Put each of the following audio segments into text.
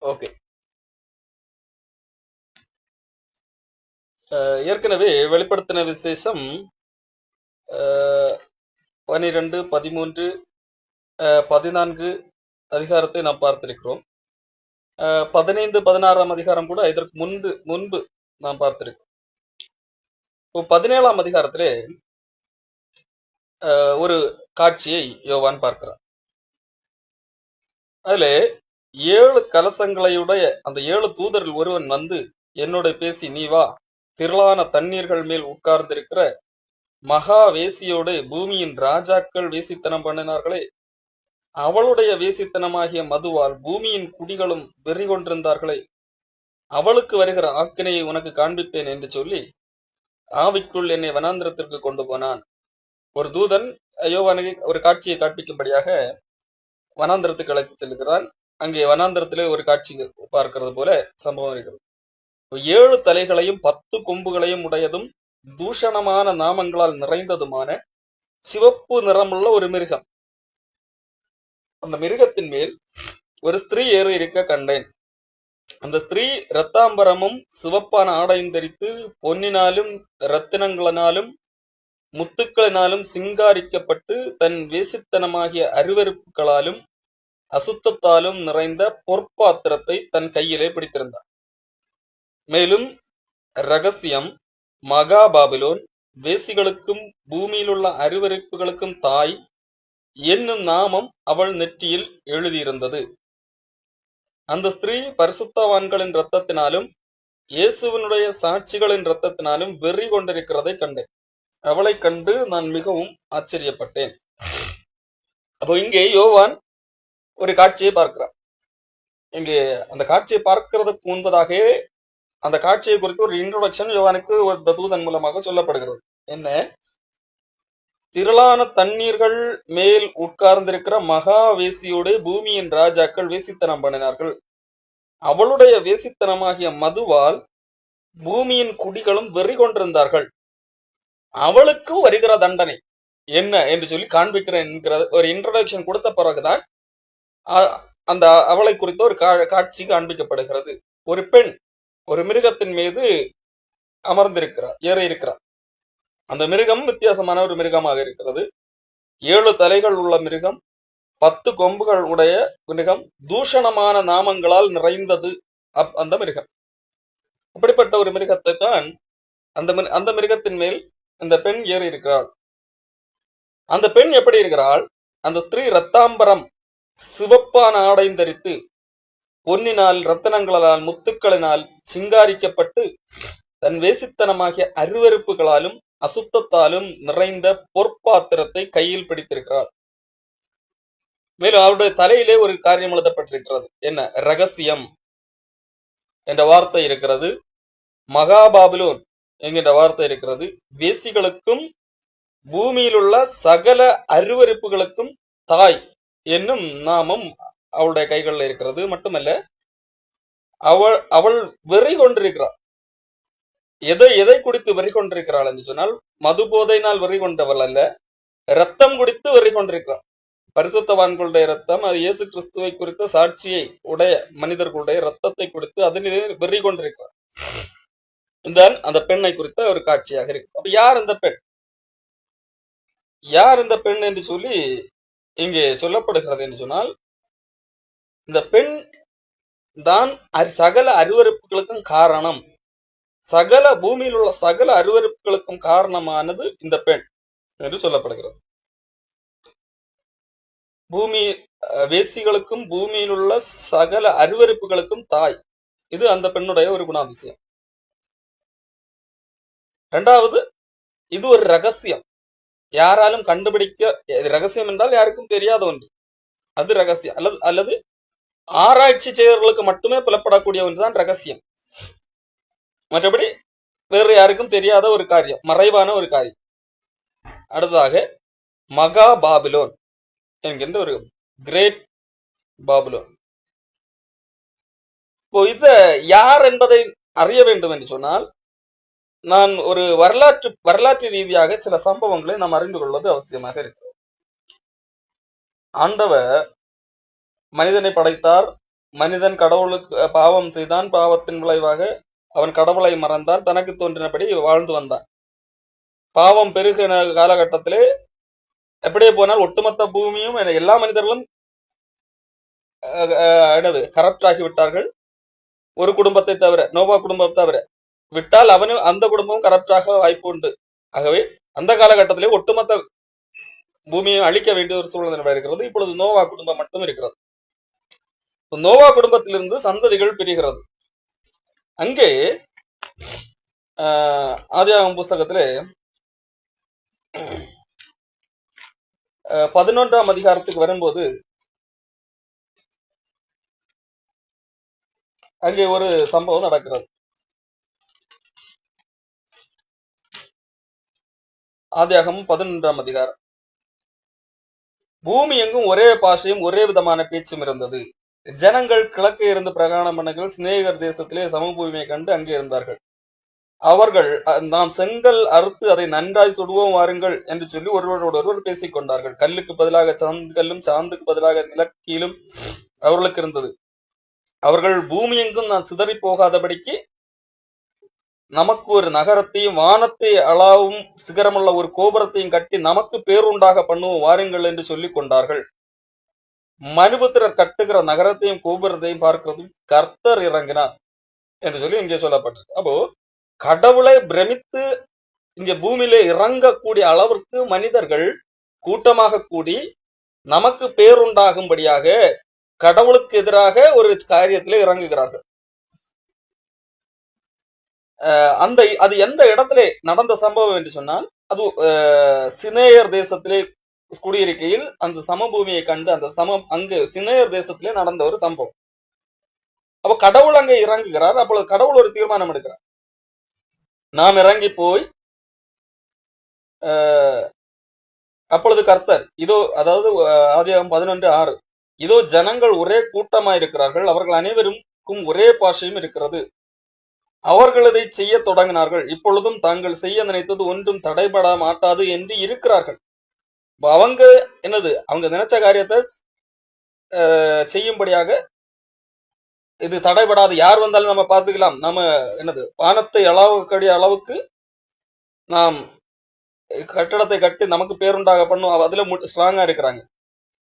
Okay. ஏற்கனவே வெளிப்படுத்தின விசேஷம் 12, 13, 14 அதிகாரத்தை நாம் பார்த்திருக்கிறோம். 15, 16 அதிகாரம் கூட இதற்கு முன்பு நாம் பார்த்திருக்கிறோம். இப்போ 17 அதிகாரத்திலே ஒரு காட்சியை யோவான் பார்க்கிறார். அதுல 7 கலசங்களையுடைய அந்த 7 தூதரில் ஒருவன் வந்து என்னோட பேசி, நீ வா, திரளான தண்ணீர்கள் மேல் உட்கார்ந்திருக்கிற மகா வேசியோடு பூமியின் ராஜாக்கள் வேசித்தனம் பண்ணினார்களே, அவளுடைய வேசித்தனமாகிய மதுவால் பூமியின் குடிகளும் வெறி கொண்டிருந்தார்களே, அவளுக்கு வருகிற ஆக்கினையை உனக்கு காண்பிப்பேன் என்று சொல்லி ஆவிக்குள் என்னை வனாந்திரத்திற்கு கொண்டு போனான். ஒரு தூதன் யோவானுக்கு ஒரு காட்சியை காண்பிக்கும்படியாக வனாந்திரத்துக்கு அழைத்து செல்கிறான். அங்கே வனாந்திரத்திலே ஒரு காட்சி பார்க்கிறது போல சம்பவம் இருக்கிறது. 7 தலைகளையும் 10 கொம்புகளையும் உடையதும் தூஷணமான நாமங்களால் நிறைந்ததுமான சிவப்பு நிறமுள்ள ஒரு மிருகம். அந்த மிருகத்தின் மேல் ஒரு ஸ்திரீ ஏறி இருக்க கண்டேன். அந்த ஸ்திரீ இரத்தாம்பரமும் சிவப்பான ஆடையும் தரித்து பொன்னினாலும் இரத்தினங்களினாலும் முத்துக்களினாலும் சிங்காரிக்கப்பட்டு தன் வேசித்தனமாகிய அருவருப்புகளாலும் அசுத்தத்தாலும் நிறைந்த பொற்பாத்திரத்தை தன் கையிலே பிடித்திருந்தார். மேலும் ரகசியம், மகா பாபிலோன், வேசிகளுக்கும் பூமியிலுள்ள அருவருப்புகளுக்கும் தாய் என்னும் நாமம் அவள் நெற்றியில் எழுதியிருந்தது. அந்த ஸ்திரீ பரிசுத்தவான்களின் இரத்தத்தினாலும் இயேசுவினுடைய சாட்சிகளின் இரத்தத்தினாலும் வெறி கொண்டிருக்கிறதை கண்டேன். அவளை கண்டு நான் மிகவும் ஆச்சரியப்பட்டேன். அப்போ இங்கே யோவான் ஒரு காட்சியை பார்க்கிறார். இங்கே அந்த காட்சியை பார்க்கிறதுக்கு முன்பதாக அந்த காட்சியை குறித்து ஒரு இன்ட்ரோடக்ஷன் யோவானுக்கு ஒரு தூதன் மூலமாக சொல்லப்படுகிறது. என்ன? திரளான தண்ணீர்கள் மேல் உட்கார்ந்திருக்கிற மகா வேசியோடு பூமியின் ராஜாக்கள் வேசித்தனம் பண்ணினார்கள். அவளுடைய வேசித்தனமாகிய மதுவால் பூமியின் குடிகளும் வெறி கொண்டிருந்தார்கள். அவளுக்கு வருகிற தண்டனை என்ன என்று சொல்லி காண்பிக்கிறேன் என்கிற ஒரு இன்ட்ரோடக்ஷன் கொடுத்த பிறகுதான் அந்த அவளை குறித்த ஒரு காட்சி காண்பிக்கப்படுகிறது. ஒரு பெண் ஒரு மிருகத்தின் மீது அமர்ந்திருக்கிறார், ஏற இருக்கிறார். அந்த மிருகம் வித்தியாசமான ஒரு மிருகமாக இருக்கிறது. 7 தலைகள் உள்ள மிருகம், 10 கொம்புகள் உடைய மிருகம், தூஷணமான நாமங்களால் நிறைந்தது அந்த மிருகம். அப்படிப்பட்ட ஒரு மிருகத்தை தான் அந்த மிருகத்தின் மேல் அந்த பெண் ஏறி இருக்கிறாள். அந்த பெண் எப்படி இருக்கிறாள்? அந்த ஸ்திரீ இரத்தாம்பரம் சிவப்பான ஆடையும் தரித்து பொன்னினால் இரத்தனங்களால் முத்துக்களினால் சிங்காரிக்கப்பட்டு தன் வேசித்தனமாகிய அருவருப்புகளாலும் அசுத்தத்தாலும் நிறைந்த பொற்பாத்திரத்தை கையில் பிடித்திருக்கிறார். மேலும் அவருடைய தலையிலே ஒரு காரியம் எழுதப்பட்டிருக்கிறது. என்ன? ரகசியம் என்ற வார்த்தை இருக்கிறது. மகாபாபிலோன் என்கின்ற வார்த்தை இருக்கிறது. வேசிகளுக்கும் பூமியில் உள்ள சகல அருவருப்புகளுக்கும் தாய் என்னும் நாமம் அவளுடைய கைகளில் இருக்கிறது. மட்டுமல்ல, அவள் வெறி கொண்டிருக்கிறாள். எதை குடித்து வெறி கொண்டிருக்கிறாள் என்று சொன்னால், மது போதையினால் வெறி கொண்டவள் அல்ல, ரத்தம் குடித்து வெறி கொண்டிருக்கிறாள். பரிசுத்தவான்களுடைய ரத்தம், அது இயேசு கிறிஸ்துவை குறித்த சாட்சியை உடைய மனிதர்களுடைய ரத்தத்தை குடித்து அதனிலே வெறி கொண்டிருக்கிறார். இதுதான் அந்த பெண்ணை குறித்த ஒரு காட்சியாக இருக்கு. அப்ப யார் இந்த பெண்? யார் இந்த பெண் என்று சொல்லி இங்கே சொல்லப்படுகிறது என்று சொன்னால், இந்த பெண் தான் சகல அருவருப்புகளுக்கும் காரணம். சகல பூமியில் உள்ள சகல அருவருப்புகளுக்கும் காரணமானது இந்த பெண் என்று சொல்லப்படுகிறது. பூமி வேசிகளுக்கும் பூமியில் உள்ள சகல அருவருப்புகளுக்கும் தாய். இது அந்த பெண்ணுடைய ஒரு குணாதிசயம். இரண்டாவது, இது ஒரு ரகசியம். யாராலும் கண்டுபிடிக்க, ரகசியம் என்றால் யாருக்கும் தெரியாத ஒன்று, அது ரகசியம். அல்லது ஆராய்ச்சி செய்வர்களுக்கு மட்டுமே புலப்படக்கூடிய ஒன்றுதான் ரகசியம். மற்றபடி வேறு யாருக்கும் தெரியாத ஒரு காரியம், மறைவான ஒரு காரியம். அடுத்ததாக மகா பாபிலோன் என்கின்ற ஒரு கிரேட் பாபிலோன். இப்போ இத யார் என்பதை அறிய வேண்டும் என்று சொன்னால், நான் ஒரு வரலாற்று ரீதியாக சில சம்பவங்களை நாம் அறிந்து கொள்வது அவசியமாக இருக்கிறது. ஆண்டவர் மனிதனை படைத்தார், மனிதன் கடவுளுக்கு பாவம் செய்தான், பாவத்தின் விளைவாக அவன் கடவுளை மறந்தான், தனக்கு தோன்றினபடி வாழ்ந்து வந்தான். பாவம் பெருகின காலகட்டத்திலே எப்படியே போனால் ஒட்டுமொத்த பூமியும் எல்லா மனிதர்களும் என்னது கரப்ட் ஆகிவிட்டார்கள். ஒரு குடும்பத்தை தவிர, நோவா குடும்பத்தை தவிர விட்டால் அவனும் அந்த குடும்பமும் கரப்டாக வாய்ப்பு உண்டு. ஆகவே அந்த காலகட்டத்திலே ஒட்டுமொத்த பூமியை அழிக்க வேண்டிய ஒரு சூழ்நிலை இருக்கிறது. இப்பொழுது நோவா குடும்பம் மட்டும் இருக்கிறது. நோவா குடும்பத்திலிருந்து சந்ததிகள் பிரிகிறது. அங்கே ஆதியாகமம் புஸ்தகத்திலே 11ஆம் அதிகாரத்துக்கு வரும்போது அங்கே ஒரு சம்பவம் நடக்கிறது. ஆதியாகமம் 11ஆம் அதிகாரம். பூமி எங்கும் ஒரே பாஷையும் ஒரே விதமான பேச்சும் இருந்தது. ஜனங்கள் கிழக்கே இருந்து பிரயாணம் பண்ணுங்கள், சிநேகர் தேசத்திலே சமபூமியை கண்டு அங்கே இருந்தார்கள். அவர்கள் நாம் செங்கல் அறுத்து அதை நன்றாய் சுடுவோம் வாருங்கள் என்று சொல்லி ஒருவரோடொருவர் பேசிக் கொண்டார்கள். கல்லுக்கு பதிலாக சாந்துக்கல்லும் சாந்துக்கு பதிலாக நிலக்கீலும் அவர்களுக்கு இருந்தது. அவர்கள் பூமி எங்கும் நான் சிதறி போகாதபடிக்கு நமக்கு ஒரு நகரத்தையும் வானத்தை அளவும் சிகரமுள்ள ஒரு கோபுரத்தையும் கட்டி நமக்கு பேருண்டாக பண்ணுவோம் வாருங்கள் என்று சொல்லிக் கொண்டார்கள். மனுபுத்திரர் கட்டுகிற நகரத்தையும் கோபுரத்தையும் பார்க்கிறதும் கர்த்தர் இறங்கினார் என்று சொல்லி இங்கே சொல்லப்பட்டிருக்கு. அப்போ கடவுளை பிரமித்து இங்க பூமியில இறங்கக்கூடிய அளவிற்கு மனிதர்கள் கூட்டமாக கூடி நமக்கு பேருண்டாகும்படியாக கடவுளுக்கு எதிராக ஒரு காரியத்திலே இறங்குகிறார்கள். அது எந்த இடத்திலே நடந்த சம்பவம் என்று சொன்னால், அது சினேயர் தேசத்திலே குடியிருக்கையில் அந்த சமபூமியை கண்டு அந்த அங்கு சினேயர் தேசத்திலே நடந்த ஒரு சம்பவம். அப்ப கடவுள் அங்கே இறங்குகிறார். அப்பொழுது கடவுள் ஒரு தீர்மானம் எடுக்கிறார். நாம் இறங்கி போய் அப்பொழுது கர்த்தர் இதோ, அதாவது ஆதியாகமம் 11:6, இதோ ஜனங்கள் ஒரே கூட்டமாய் இருக்கிறார்கள், அவர்கள் அனைவருக்கும் ஒரே பாஷையும் இருக்கிறது. அவர்கள் இதை செய்ய தொடங்கினார்கள். இப்பொழுதும் தாங்கள் செய்ய நினைத்தது ஒன்றும் தடைபட மாட்டாது என்று இருக்கிறார்கள். அவங்க அவங்க நினைச்ச காரியத்தை செய்யும்படியாக இது தடைபடாது, யார் வந்தாலும் நம்ம பார்த்துக்கலாம், நம்ம வானத்தை அளவுக்கடிய அளவுக்கு நாம் கட்டடத்தை கட்டி நமக்கு பேருண்டாக பண்ணும், அதுல ஸ்ட்ராங்கா இருக்கிறாங்க.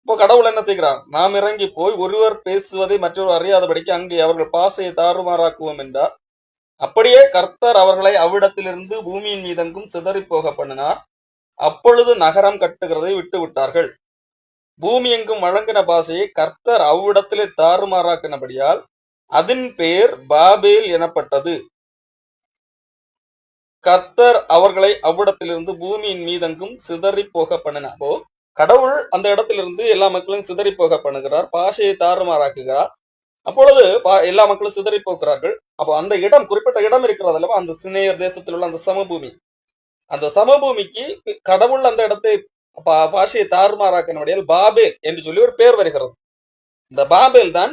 இப்போ கடவுள் என்ன செய்கிறார்? நாம் இறங்கி போய் ஒருவர் பேசுவதை மற்றொரு அறியாதபடிக்கு அங்கே அவர்கள் பாசையை தாறுமாறாக்குவோம் என்றார். அப்படியே கர்த்தர் அவர்களை அவ்விடத்திலிருந்து பூமியின் மீதெங்கும் சிதறி போக பண்ணினார். அப்பொழுது நகரம் கட்டுகிறதை விட்டு விட்டார்கள். பூமி எங்கும் வழங்கின பாஷையை கர்த்தர் அவ்விடத்திலே தாறுமாறாக்கினபடியால் அதன் பேர் பாபேல் எனப்பட்டது. கர்த்தர் அவர்களை அவ்விடத்திலிருந்து பூமியின் மீதெங்கும் சிதறி போக பண்ணினார். அப்போ கடவுள் அந்த இடத்திலிருந்து எல்லா மக்களும் சிதறி போக பண்ணுகிறார், பாஷையை தாறுமாறாக்குகிறார். அப்பொழுது எல்லா மக்களும் சிதறி போகிறார்கள். அப்போ அந்த இடம், குறிப்பிட்ட இடம் இருக்கிறது அல்லவா, அந்த சினேயர் தேசத்தில் உள்ள அந்த சமபூமி, அந்த சமபூமிக்கு கடவுள் அந்த இடத்தை பாஷையை தாறுமாறாக்கினபடியால் பாபேல் என்று சொல்லி ஒரு பேர் வருகிறது. இந்த பாபேல் தான்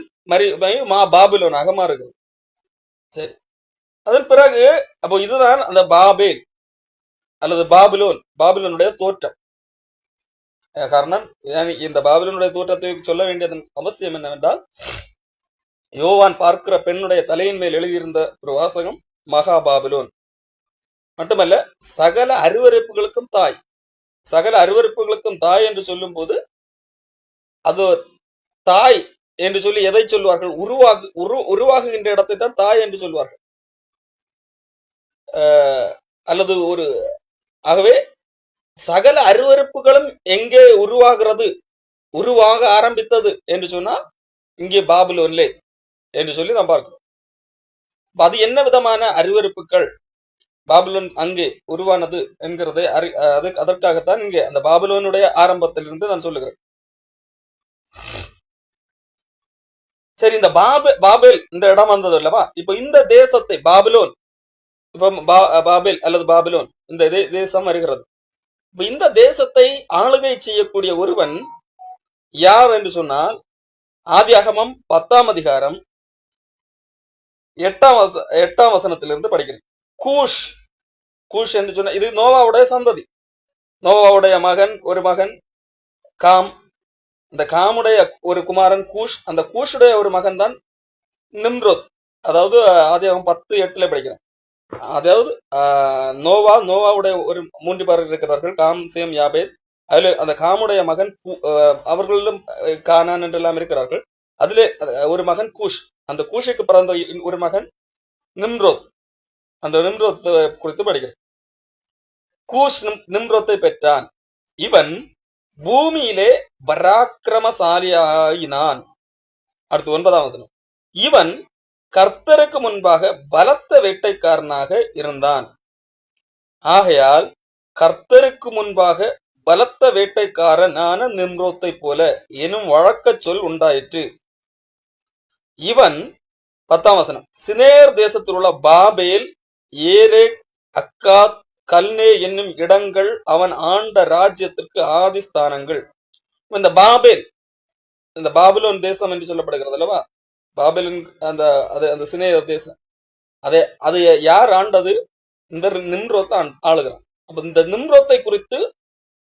பாபிலோனாக மாறுகிறது. சரி, அதன் பிறகு அப்போ இதுதான் அந்த பாபேல் அல்லது பாபிலோனுடைய தோற்றம். காரணம், இந்த பாபிலோனுடைய தோற்றத்தை சொல்ல வேண்டியதன் அவசியம் என்னவென்றால், யோவான் பார்க்கிற பெண்ணுடைய தலையின் மேல் எழுதியிருந்த ஒரு வாசகம் மகா பாபிலோன். மட்டுமல்ல, சகல அருவருப்புகளுக்கும் தாய். சகல அருவருப்புகளுக்கும் தாய் என்று சொல்லும் போது அது தாய் என்று சொல்லி எதை சொல்வார்கள்? உருவாகுகின்ற இடத்தை தான் தாய் என்று சொல்வார்கள். அல்லது ஆகவே சகல அருவருப்புகளும் எங்கே உருவாக ஆரம்பித்தது என்று சொன்னால் இங்கே பாபிலோன்லே என்று சொல்லி நாம் பார்க்கிறோம். அது என்ன விதமான அருவருப்புகள் பாபிலோன் அங்கே உருவானது என்கிறதை அதற்காகத்தான் இங்கே அந்த பாபிலோனுடைய ஆரம்பத்திலிருந்து நான் சொல்லுகிறேன். சரி, இந்த பாபேல் இந்த இடம் வந்தது அல்லவா? இப்ப இந்த தேசத்தை பாபிலோன், இப்ப பாபேல் அல்லது பாபிலோன் இந்த தேசம் வருகிறது. இப்ப இந்த தேசத்தை ஆளுகை செய்யக்கூடிய ஒருவன் யார் என்று சொன்னால், ஆதியாகமம் 10ஆம் அதிகாரம் 8ஆம் வசனத்திலிருந்து படிக்கிறேன். கூஷ் என்று சொன்ன இது நோவாவுடைய சந்ததி. நோவாவுடைய ஒரு மகன் காம். இந்த காமுடைய ஒரு குமாரன் கூஷ், அந்த கூஷுடைய ஒரு மகன் தான் நிம்ரோத். அதாவது ஆதியாகமம் 10:8 படிக்கிறேன். அதாவது நோவாவுடைய ஒரு 3 பேர் இருக்கிறார்கள், காம், சேம், யாபேத். அதுல அந்த காமுடைய மகன் அவர்களிலும் கானான் என்றெல்லாம் இருக்கிறார்கள். அதிலே ஒரு மகன் கூஷ். அந்த கூஷுக்கு பிறந்த ஒரு மகன் நிம்ரோத். அந்த நிம்ரோத் குறித்து படிக்கிறேன். கூஷ் நிம்ரோத்தை பெற்றான். இவன் பூமியிலே பராக்கிரமசாலியாயினான். அடுத்து 9ஆம் வசனம். இவன் கர்த்தருக்கு முன்பாக பலத்த வேட்டைக்காரனாக இருந்தான். ஆகையால் கர்த்தருக்கு முன்பாக பலத்த வேட்டைக்காரனான நிம்ரோத்தை போல எனும் வழக்க சொல் உண்டாயிற்று. இவன் 10ஆம் வசனம். சினேர் தேசத்தில் உள்ள பாபேல், ஏரேக், அக்காத், கல்னே என்னும் இடங்கள் அவன் ஆண்ட ராஜ்யத்திற்கு ஆதிஸ்தானங்கள். இந்த பாபேல், இந்த பாபிலோன் தேசம் என்று சொல்லப்படுகிறது அல்லவா, பாபேலின் அந்த அந்த சினேர் தேசம், அது யார் ஆண்டது? இந்த நிம்ரோத்தை ஆளுகிறான். அப்ப இந்த நிம்ரோத்தை குறித்து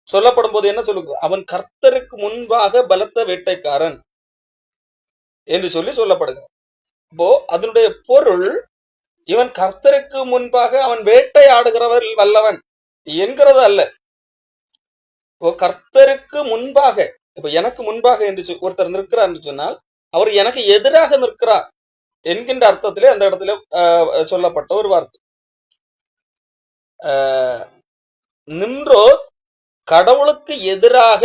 சொல்லப்படும் போது என்ன சொல்லுகிறது? அவன் கர்த்தருக்கு முன்பாக பலத்த வேட்டைக்காரன் என்று சொல்லப்படுகிறான். அப்போ அதனுடைய பொருள், இவன் கர்த்தருக்கு முன்பாக அவன் வேட்டையாடுகிறவர் வல்லவன் என்கிறது அல்ல. இப்போ கர்த்தருக்கு முன்பாக, இப்ப எனக்கு முன்பாக என்று ஒருத்தர் நிற்கிறார் என்று சொன்னால் அவர் எனக்கு எதிராக நிற்கிறார் என்கின்ற அர்த்தத்திலே அந்த இடத்துல சொல்லப்பட்ட ஒரு வார்த்தை. நிம்ரோத் கடவுளுக்கு எதிராக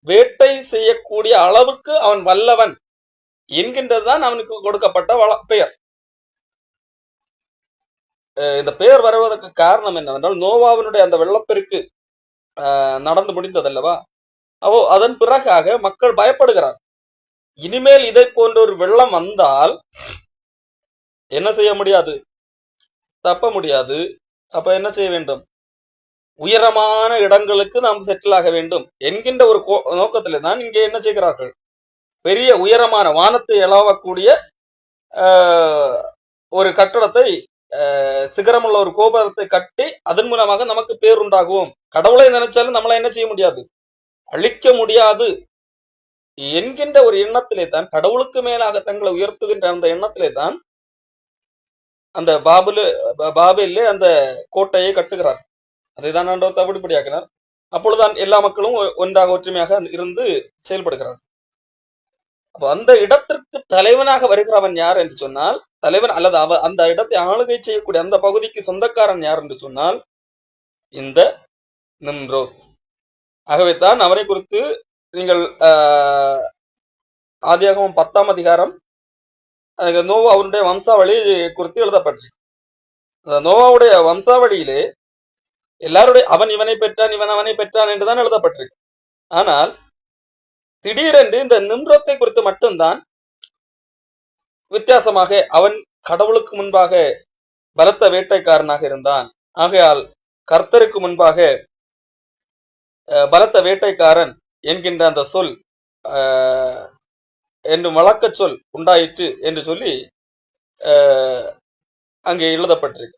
வேட்டை செய்யக்கூடிய அளவுக்கு அவன் வல்லவன் என்கின்றதுதான் அவனுக்கு கொடுக்கப்பட்ட பெயர். இந்த பெயர் வருவதற்கு காரணம் என்னவென்றால், நோவாவினுடைய அந்த வெள்ளப்பெருக்கு நடந்து முடிந்ததல்லவா, அதன் பிறகாக மக்கள் பயப்படுகிறார். இனிமேல் இதை போன்ற ஒரு வெள்ளம் வந்தால் என்ன செய்ய முடியாது? தப்ப முடியாது. அப்ப என்ன செய்ய வேண்டும்? உயரமான இடங்களுக்கு நாம் செட்டில் ஆக வேண்டும் என்கின்ற ஒரு நோக்கத்திலே தான் இங்கே என்ன செய்கிறார்கள்? பெரிய உயரமான வானத்தை எழவக்கூடிய ஒரு கட்டடத்தை, சிகரமுள்ள ஒரு கோபுரத்தை கட்டி அதன் மூலமாக நமக்கு பேருண்டாகுவோம், கடவுளை நினைச்சாலும் நம்மளை என்ன செய்ய முடியாது, அழிக்க முடியாது என்கின்ற ஒரு எண்ணத்திலே தான், கடவுளுக்கு மேலாக தங்களை உயர்த்துகின்ற அந்த எண்ணத்திலே தான் அந்த பாபேலே அந்த கோட்டையை கட்டுகிறார். அதை தான் ஆண்டவர் தவிடுபடியாக்கினார். அப்பொழுதுதான் எல்லா மக்களும் ஒன்றாக ஒற்றுமையாக இருந்து செயல்படுகிறார். அப்ப அந்த இடத்திற்கு தலைவனாக வருகிறவன் யார் என்று சொன்னால், தலைவன் அல்லது அந்த இடத்தை ஆளுகை செய்யக்கூடிய அந்த பகுதிக்கு சொந்தக்காரன் யார் என்று சொன்னால் இந்த நிம்ரோத். ஆகவே தான் அவனை குறித்து நீங்கள் ஆதியாகமம் 10ஆம் அதிகாரம் நோவா அவருடைய வம்சாவளி குறித்து எழுதப்பட்டிருக்கு. நோவாவுடைய வம்சாவளியிலே எல்லாருடைய அவன் இவனை பெற்றான், இவன் அவனை பெற்றான் என்றுதான் எழுதப்பட்டிருக்கு. ஆனால் திடீரென்று இந்த நிம்ரோத்தை குறித்து மட்டும்தான் வித்தியாசமாக, அவன் கடவுளுக்கு முன்பாக பலத்த வேட்டைக்காரனாக இருந்தான், ஆகையால் கர்த்தருக்கு முன்பாக பலத்த வேட்டைக்காரன் என்கின்ற அந்த சொல் என்று வழக்க சொல் உண்டாயிற்று என்று சொல்லி அங்கே எழுதப்பட்டிருக்கு.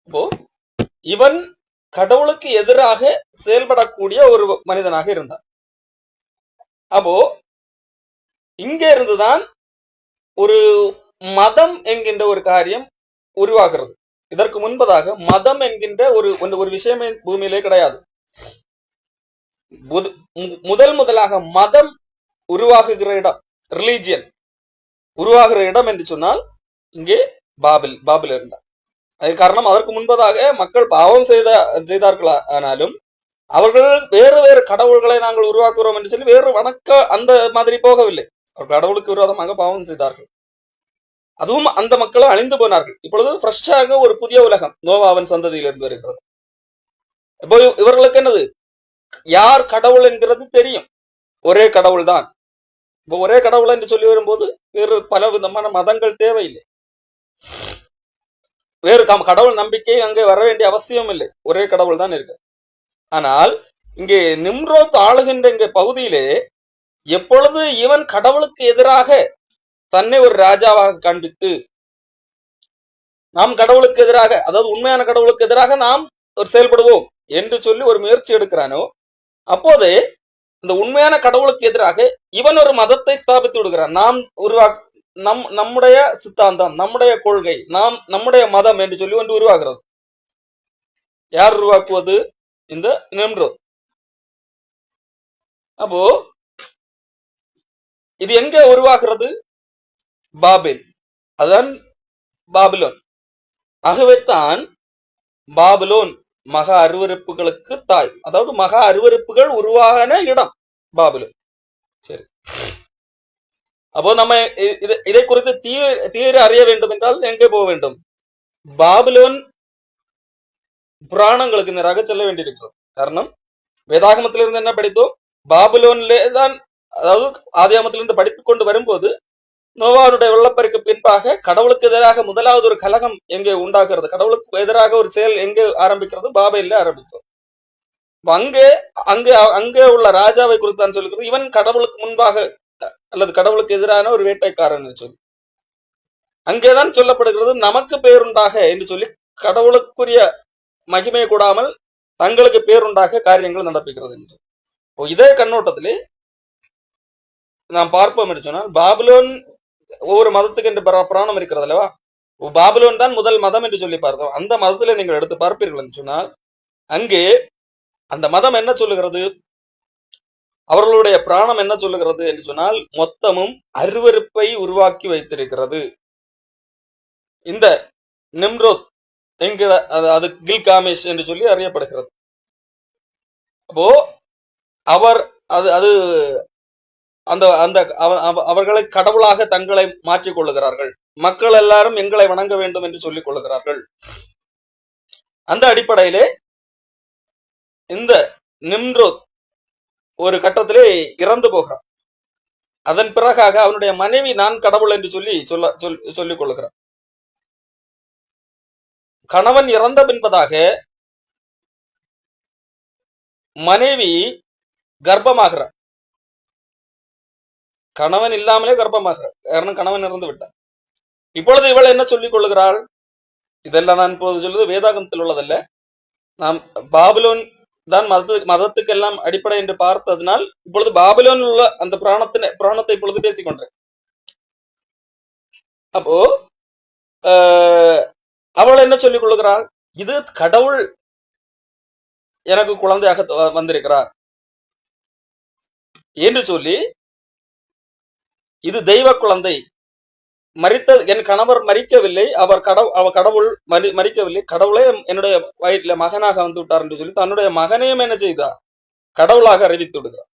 இப்போ இவன் கடவுளுக்கு எதிராக செயல்படக்கூடிய ஒரு மனிதனாக இருந்தான். அப்போ இங்க இருந்துதான் ஒரு மதம் என்கின்ற ஒரு காரியம் உருவாகிறது. இதற்கு முன்பதாக மதம் என்கின்ற ஒரு விஷயமே பூமியிலே கிடையாது. முதலாக மதம் உருவாகுகிற இடம், ரிலீஜியன் உருவாகிற இடம் என்று சொன்னால் இங்கே பாபில் இருந்தார். அது காரணம், அதற்கு முன்பதாக மக்கள் பாவம் செய்தார்களா ஆனாலும் அவர்கள் வேறு வேறு கடவுள்களை நாங்கள் உருவாக்குறோம் என்று சொல்லி வேறு வணக்க அந்த மாதிரி போகவில்லை. அவர்கள் கடவுளுக்கு விரோதமாக பாவம் செய்தார்கள். அதுவும் அந்த மக்களும் அழிந்து போனார்கள். இப்பொழுது ஃப்ரெஷ்ஷாக ஒரு புதிய உலகம் நோவாவின் சந்ததியிலிருந்து வருகிறது. இப்போ இவர்களுக்கு என்னது, யார் கடவுள் என்கிறது தெரியும், ஒரே கடவுள் தான். இப்போ ஒரே கடவுள் என்று சொல்லி வரும்போது வேறு பல விதமான மதங்கள் தேவையில்லை, வேறு கடவுள் நம்பிக்கை அங்கே வர வேண்டிய அவசியம் இல்லை, ஒரே கடவுள் தான் இருக்கு. ஆனால் இங்கே நிம்ரோத் ஆளுகின்ற இங்க பகுதியிலே எப்பொழுது இவன் கடவுளுக்கு எதிராக தன்னை ஒரு ராஜாவாக காண்பித்து, நாம் கடவுளுக்கு எதிராக, அதாவது உண்மையான கடவுளுக்கு எதிராக நாம் ஒரு செயல்படுவோம் என்று சொல்லி ஒரு முயற்சி எடுக்கிறானோ, அப்போதே இந்த உண்மையான கடவுளுக்கு எதிராக இவன் ஒரு மதத்தை ஸ்தாபித்து விடுகிறான். நம்முடைய சித்தாந்தம், நம்முடைய கொள்கை, நம்முடைய மதம் என்று சொல்லி ஒன்று உருவாகிறது. யார் உருவாக்குவது? இந்த நிம்ரோத். அப்போ இது எங்க உருவாகிறது? பாபில். அதுதான் பாபிலோன். ஆகவேத்தான் பாபிலோன் மகா அருவருப்புகளுக்கு தாய். அதாவது மகா அருவருப்புகள் உருவான இடம் பாபிலோன். சரி, அப்போ நம்ம இதை குறித்து தீர அறிய வேண்டும் என்றால் எங்கே போக வேண்டும்? பாபிலோன் புராணங்களுக்கு நேராக செல்ல வேண்டியிருக்கிறது. காரணம், வேதாகமத்திலிருந்து என்ன படித்தோம்? பாபிலோன்லே தான், அதாவது ஆதியாகமத்திலிருந்து படித்துக் கொண்டு வரும்போது நோவாவுடைய வெள்ளப்பெருக்கு பின்பாக கடவுளுக்கு எதிராக முதலாவது ஒரு கலகம் எங்கே உண்டாகிறது, கடவுளுக்கு எதிராக ஒரு செயல் எங்கே ஆரம்பிக்கிறது? பாபேல்ல ஆரம்பிக்கிறது. அங்கே அங்கே அங்கே உள்ள ராஜாவை குறித்து தான் சொல்லுகிறது, இவன் கடவுளுக்கு முன்பாக அல்லது கடவுளுக்கு எதிரான ஒரு வேட்டைக்காரன் என்று சொல்லி அங்கேதான் சொல்லப்படுகிறது. நமக்கு பேருண்டாக என்று சொல்லி கடவுளுக்குரிய மகிமை கூடாமல் தங்களுக்கு பேருண்டாக காரியங்கள் நடப்பிக்கிறது என்று. இதே கண்ணோட்டத்திலே நாம் பார்ப்போம் என்று சொன்னால், பாபிலோன் ஒவ்வொரு மதத்துக்கு என்று புராணம் இருக்கிறது அல்லவா? பாபிலோன் தான் முதல் மதம் என்று சொல்லி பார்த்தோம். அந்த மதத்திலே நீங்கள் எடுத்து பார்ப்பீர்கள் என்று சொன்னால், அங்கே அந்த மதம் என்ன சொல்லுகிறது, அவர்களுடைய பிராணம் என்ன சொல்லுகிறது என்று சொன்னால், மொத்தமும் அருவருப்பை உருவாக்கி வைத்திருக்கிறது. இந்த நிம்ரோத் என்கிற அது கில்காமேஷ் என்று சொல்லி அறியப்படுகிறது. அப்போ அவர் அது அந்த அந்த அவர்களை கடவுளாக தங்களை மாற்றிக் கொள்ளுகிறார்கள். மக்கள் எல்லாரும் எங்களை வணங்க வேண்டும் என்று சொல்லிக் கொள்ளுகிறார்கள். அந்த அடிப்படையிலே இந்த நிம்ரோத் ஒரு கட்டத்திலே இறந்து போகிறான். அதன் பிறகாக அவனுடைய மனைவி நான் கடவுள் என்று சொல்லிக் கொள்ளுகிறார். கணவன் இறந்த பின்பதாக மனைவி கர்ப்பமாகிறார். கணவன் இல்லாமலே கர்ப்பமாகிறார். காரணம், கணவன் இறந்து விட்டார். இப்பொழுது இவள் என்ன சொல்லிக் கொள்ளுகிறாள்? இதெல்லாம் நான் இப்போது சொல்வது வேதாகமத்தில் உள்ளதல்ல. நாம் பாபிலோன் தான் மதத்துக்கெல்லாம் அடிப்படை என்று பார்த்ததினால் இப்பொழுது பாபிலோன் உள்ள அந்த புராணத்தை இப்பொழுது பேசிக்கொண்டேன். அப்போ அவள் என்ன சொல்லிக் கொள்ளுகிறாள்? இது கடவுள் எனக்கு குழந்தையாக வந்திருக்கிறார் என்று சொல்லி, இது தெய்வ குழந்தை, என் கணவர் மரிக்கவில்லை, அவர் கடவுள் மரிக்கவில்லை, கடவுளே என்னுடைய வயிற்றுல மகனாக வந்து விட்டார் என்று சொல்லி தன்னுடைய மகனையும் என்ன செய்தார்? கடவுளாக அறிவித்து விடுகிறார்.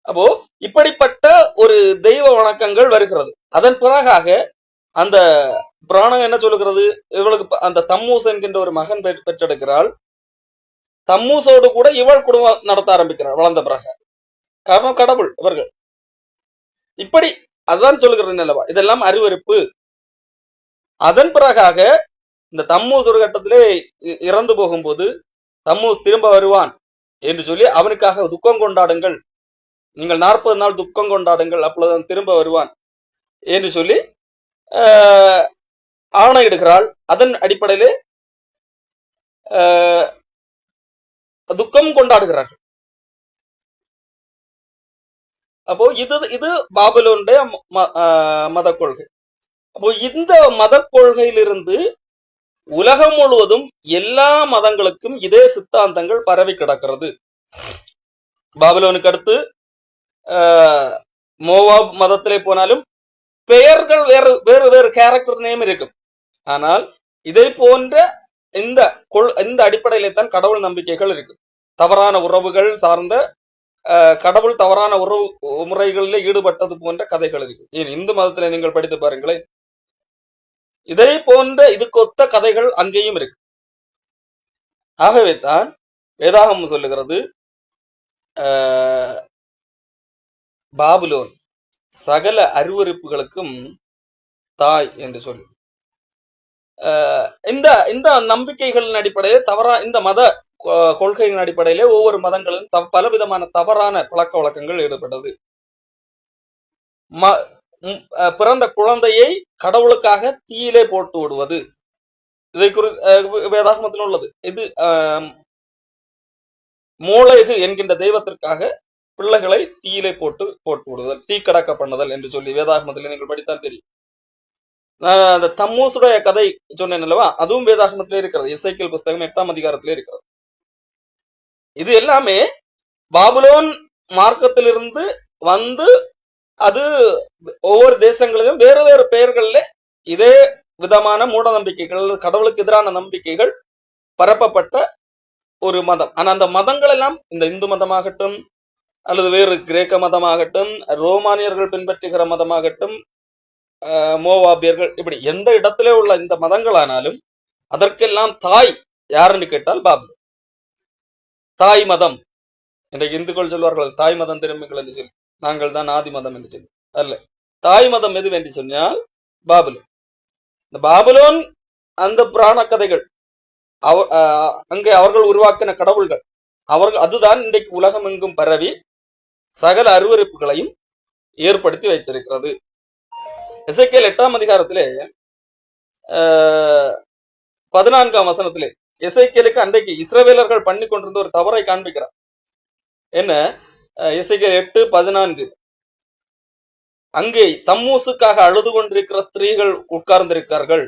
அப்போ இப்படிப்பட்ட ஒரு தெய்வ வணக்கங்கள் வருகிறது. அதன் பிறகாக அந்த புராணம் என்ன சொல்லுகிறது? இவளுக்கு அந்த தம்மூஸ் என்கின்ற ஒரு மகன் பெற்றெடுக்கிறாள். தம்மூசோடு கூட இவள் குடும்பம் நடத்த ஆரம்பிக்கிறார் வளர்ந்த பிறகு. காரணம், கடவுள் இவர்கள். இப்படி அதுதான் சொல்லுகிறது அல்லவா? இதெல்லாம் அருவருப்பு. அதன் பிறகாக இந்த தம்மூஸ் ஒரு கட்டத்திலே இறந்து போகும்போது தம்மூஸ் திரும்ப வருவான் என்று சொல்லி அவனுக்காக துக்கம் கொண்டாடுங்கள், நீங்கள் 40 நாள் துக்கம் கொண்டாடுங்கள், அப்பொழுது திரும்ப வருவான் என்று சொல்லி ஆணையிடுகிறாள். அதன் அடிப்படையிலே துக்கம் கொண்டாடுகிறார்கள். அப்போ இது பாபிலோனுடைய மத கொள்கை. அப்போ இந்த மத கொள்கையிலிருந்து உலகம் முழுவதும் எல்லா மதங்களுக்கும் இதே சித்தாந்தங்கள் பரவி கிடக்கிறது. பாபிலோனுக்கு அடுத்து மோவாப் மதத்திலே போனாலும் பெயர்கள் வேறு வேறு வேறு கேரக்டர் நேம் இருக்கும். ஆனால் இதை போன்ற இந்த அடிப்படையிலே தான் கடவுள் நம்பிக்கைகள் இருக்கு. தவறான உறவுகள் சார்ந்த கடவுள் தவறான உறவு முறைகளில் ஈடுபட்டது போன்ற கதைகள் இருக்கு. ஏன் இந்து மதத்திலே நீங்கள் படித்து பாருங்களேன், இதை போன்ற இதுக்கு ஒத்த கதைகள் அங்கேயும் இருக்கு. ஆகவே தான் வேதாகமம் சொல்லுகிறது, பாபிலோன் சகல அருவருப்புகளுக்கும் தாய் என்று சொல்லி. இந்த நம்பிக்கைகளின் அடிப்படையில் இந்த மத கொள்கைகளின் அடிப்படையிலே ஒவ்வொரு மதங்களும் பலவிதமான தவறான பழக்க வழக்கங்கள் ஈடுபட்டது. பிறந்த குழந்தையை கடவுளுக்காக தீயிலே போட்டு விடுவது, இதை வேதாகமத்தில் உள்ளது. இது மோளேகு என்கின்ற தெய்வத்திற்காக பிள்ளைகளை தீயிலே போட்டு விடுதல், தீக்கடக்க பண்ணுதல் என்று சொல்லி வேதாகமத்தில் நீங்கள் படித்தால் தெரியும். அந்த தம்மூசுடைய கதை சொன்னேன் அல்லவா, அதுவும் வேதாகமத்திலே இருக்கிறது. எசேக்கியேல் புஸ்தகம் 8ஆம் அதிகாரத்திலே இருக்கிறது. இது எல்லாமே பாபிலோன் மார்க்கத்திலிருந்து வந்து அது ஒவ்வொரு தேசங்களிலும் வேறு வேறு பெயர்கள்ல இதே விதமான மூட நம்பிக்கைகள், கடவுளுக்கு எதிரான நம்பிக்கைகள் பரப்பப்பட்ட ஒரு மதம். ஆனா அந்த மதங்கள் எல்லாம் இந்த இந்து மதமாகட்டும் அல்லது வேறு கிரேக்க மதமாகட்டும், ரோமானியர்கள் பின்பற்றுகிற மதமாகட்டும், மோவாபியர்கள், இப்படி எந்த இடத்திலே உள்ள இந்த மதங்களானாலும் அதற்கெல்லாம் தாய் யாருன்னு கேட்டால் பாபிலோன். தாய் மதம். இன்றைக்கு இந்துக்கள் சொல்வார்கள் தாய் மதம் திரும்புங்கள் என்று சொல்லி, நாங்கள் தான் ஆதி மதம் என்று சொல்லி. அல்ல, தாய் மதம் எது என்று சொன்னால் பாபிலோன். இந்த பாபிலோன் அந்த புராண கதைகள், அங்கே அவர்கள் உருவாக்கின கடவுள்கள், அவர்கள் அதுதான் இன்றைக்கு உலகம் எங்கும் பரவி சகல அருவருப்புகளையும் ஏற்படுத்தி வைத்திருக்கிறது. எசேக்கியேல் 8ஆம் அதிகாரத்திலே 14ஆம் வசனத்திலே எசேக்கியேலுக்கு அன்றைக்கு இஸ்ரவேலர்கள் பண்ணி கொண்டிருந்த ஒரு தவறை காண்பிக்கிறார். என்ன? எசேக்கியேல் 8:14, அங்கே தம்மூசுக்காக அழுது கொண்டிருக்கிற ஸ்திரீகள் உட்கார்ந்திருக்கிறார்கள்.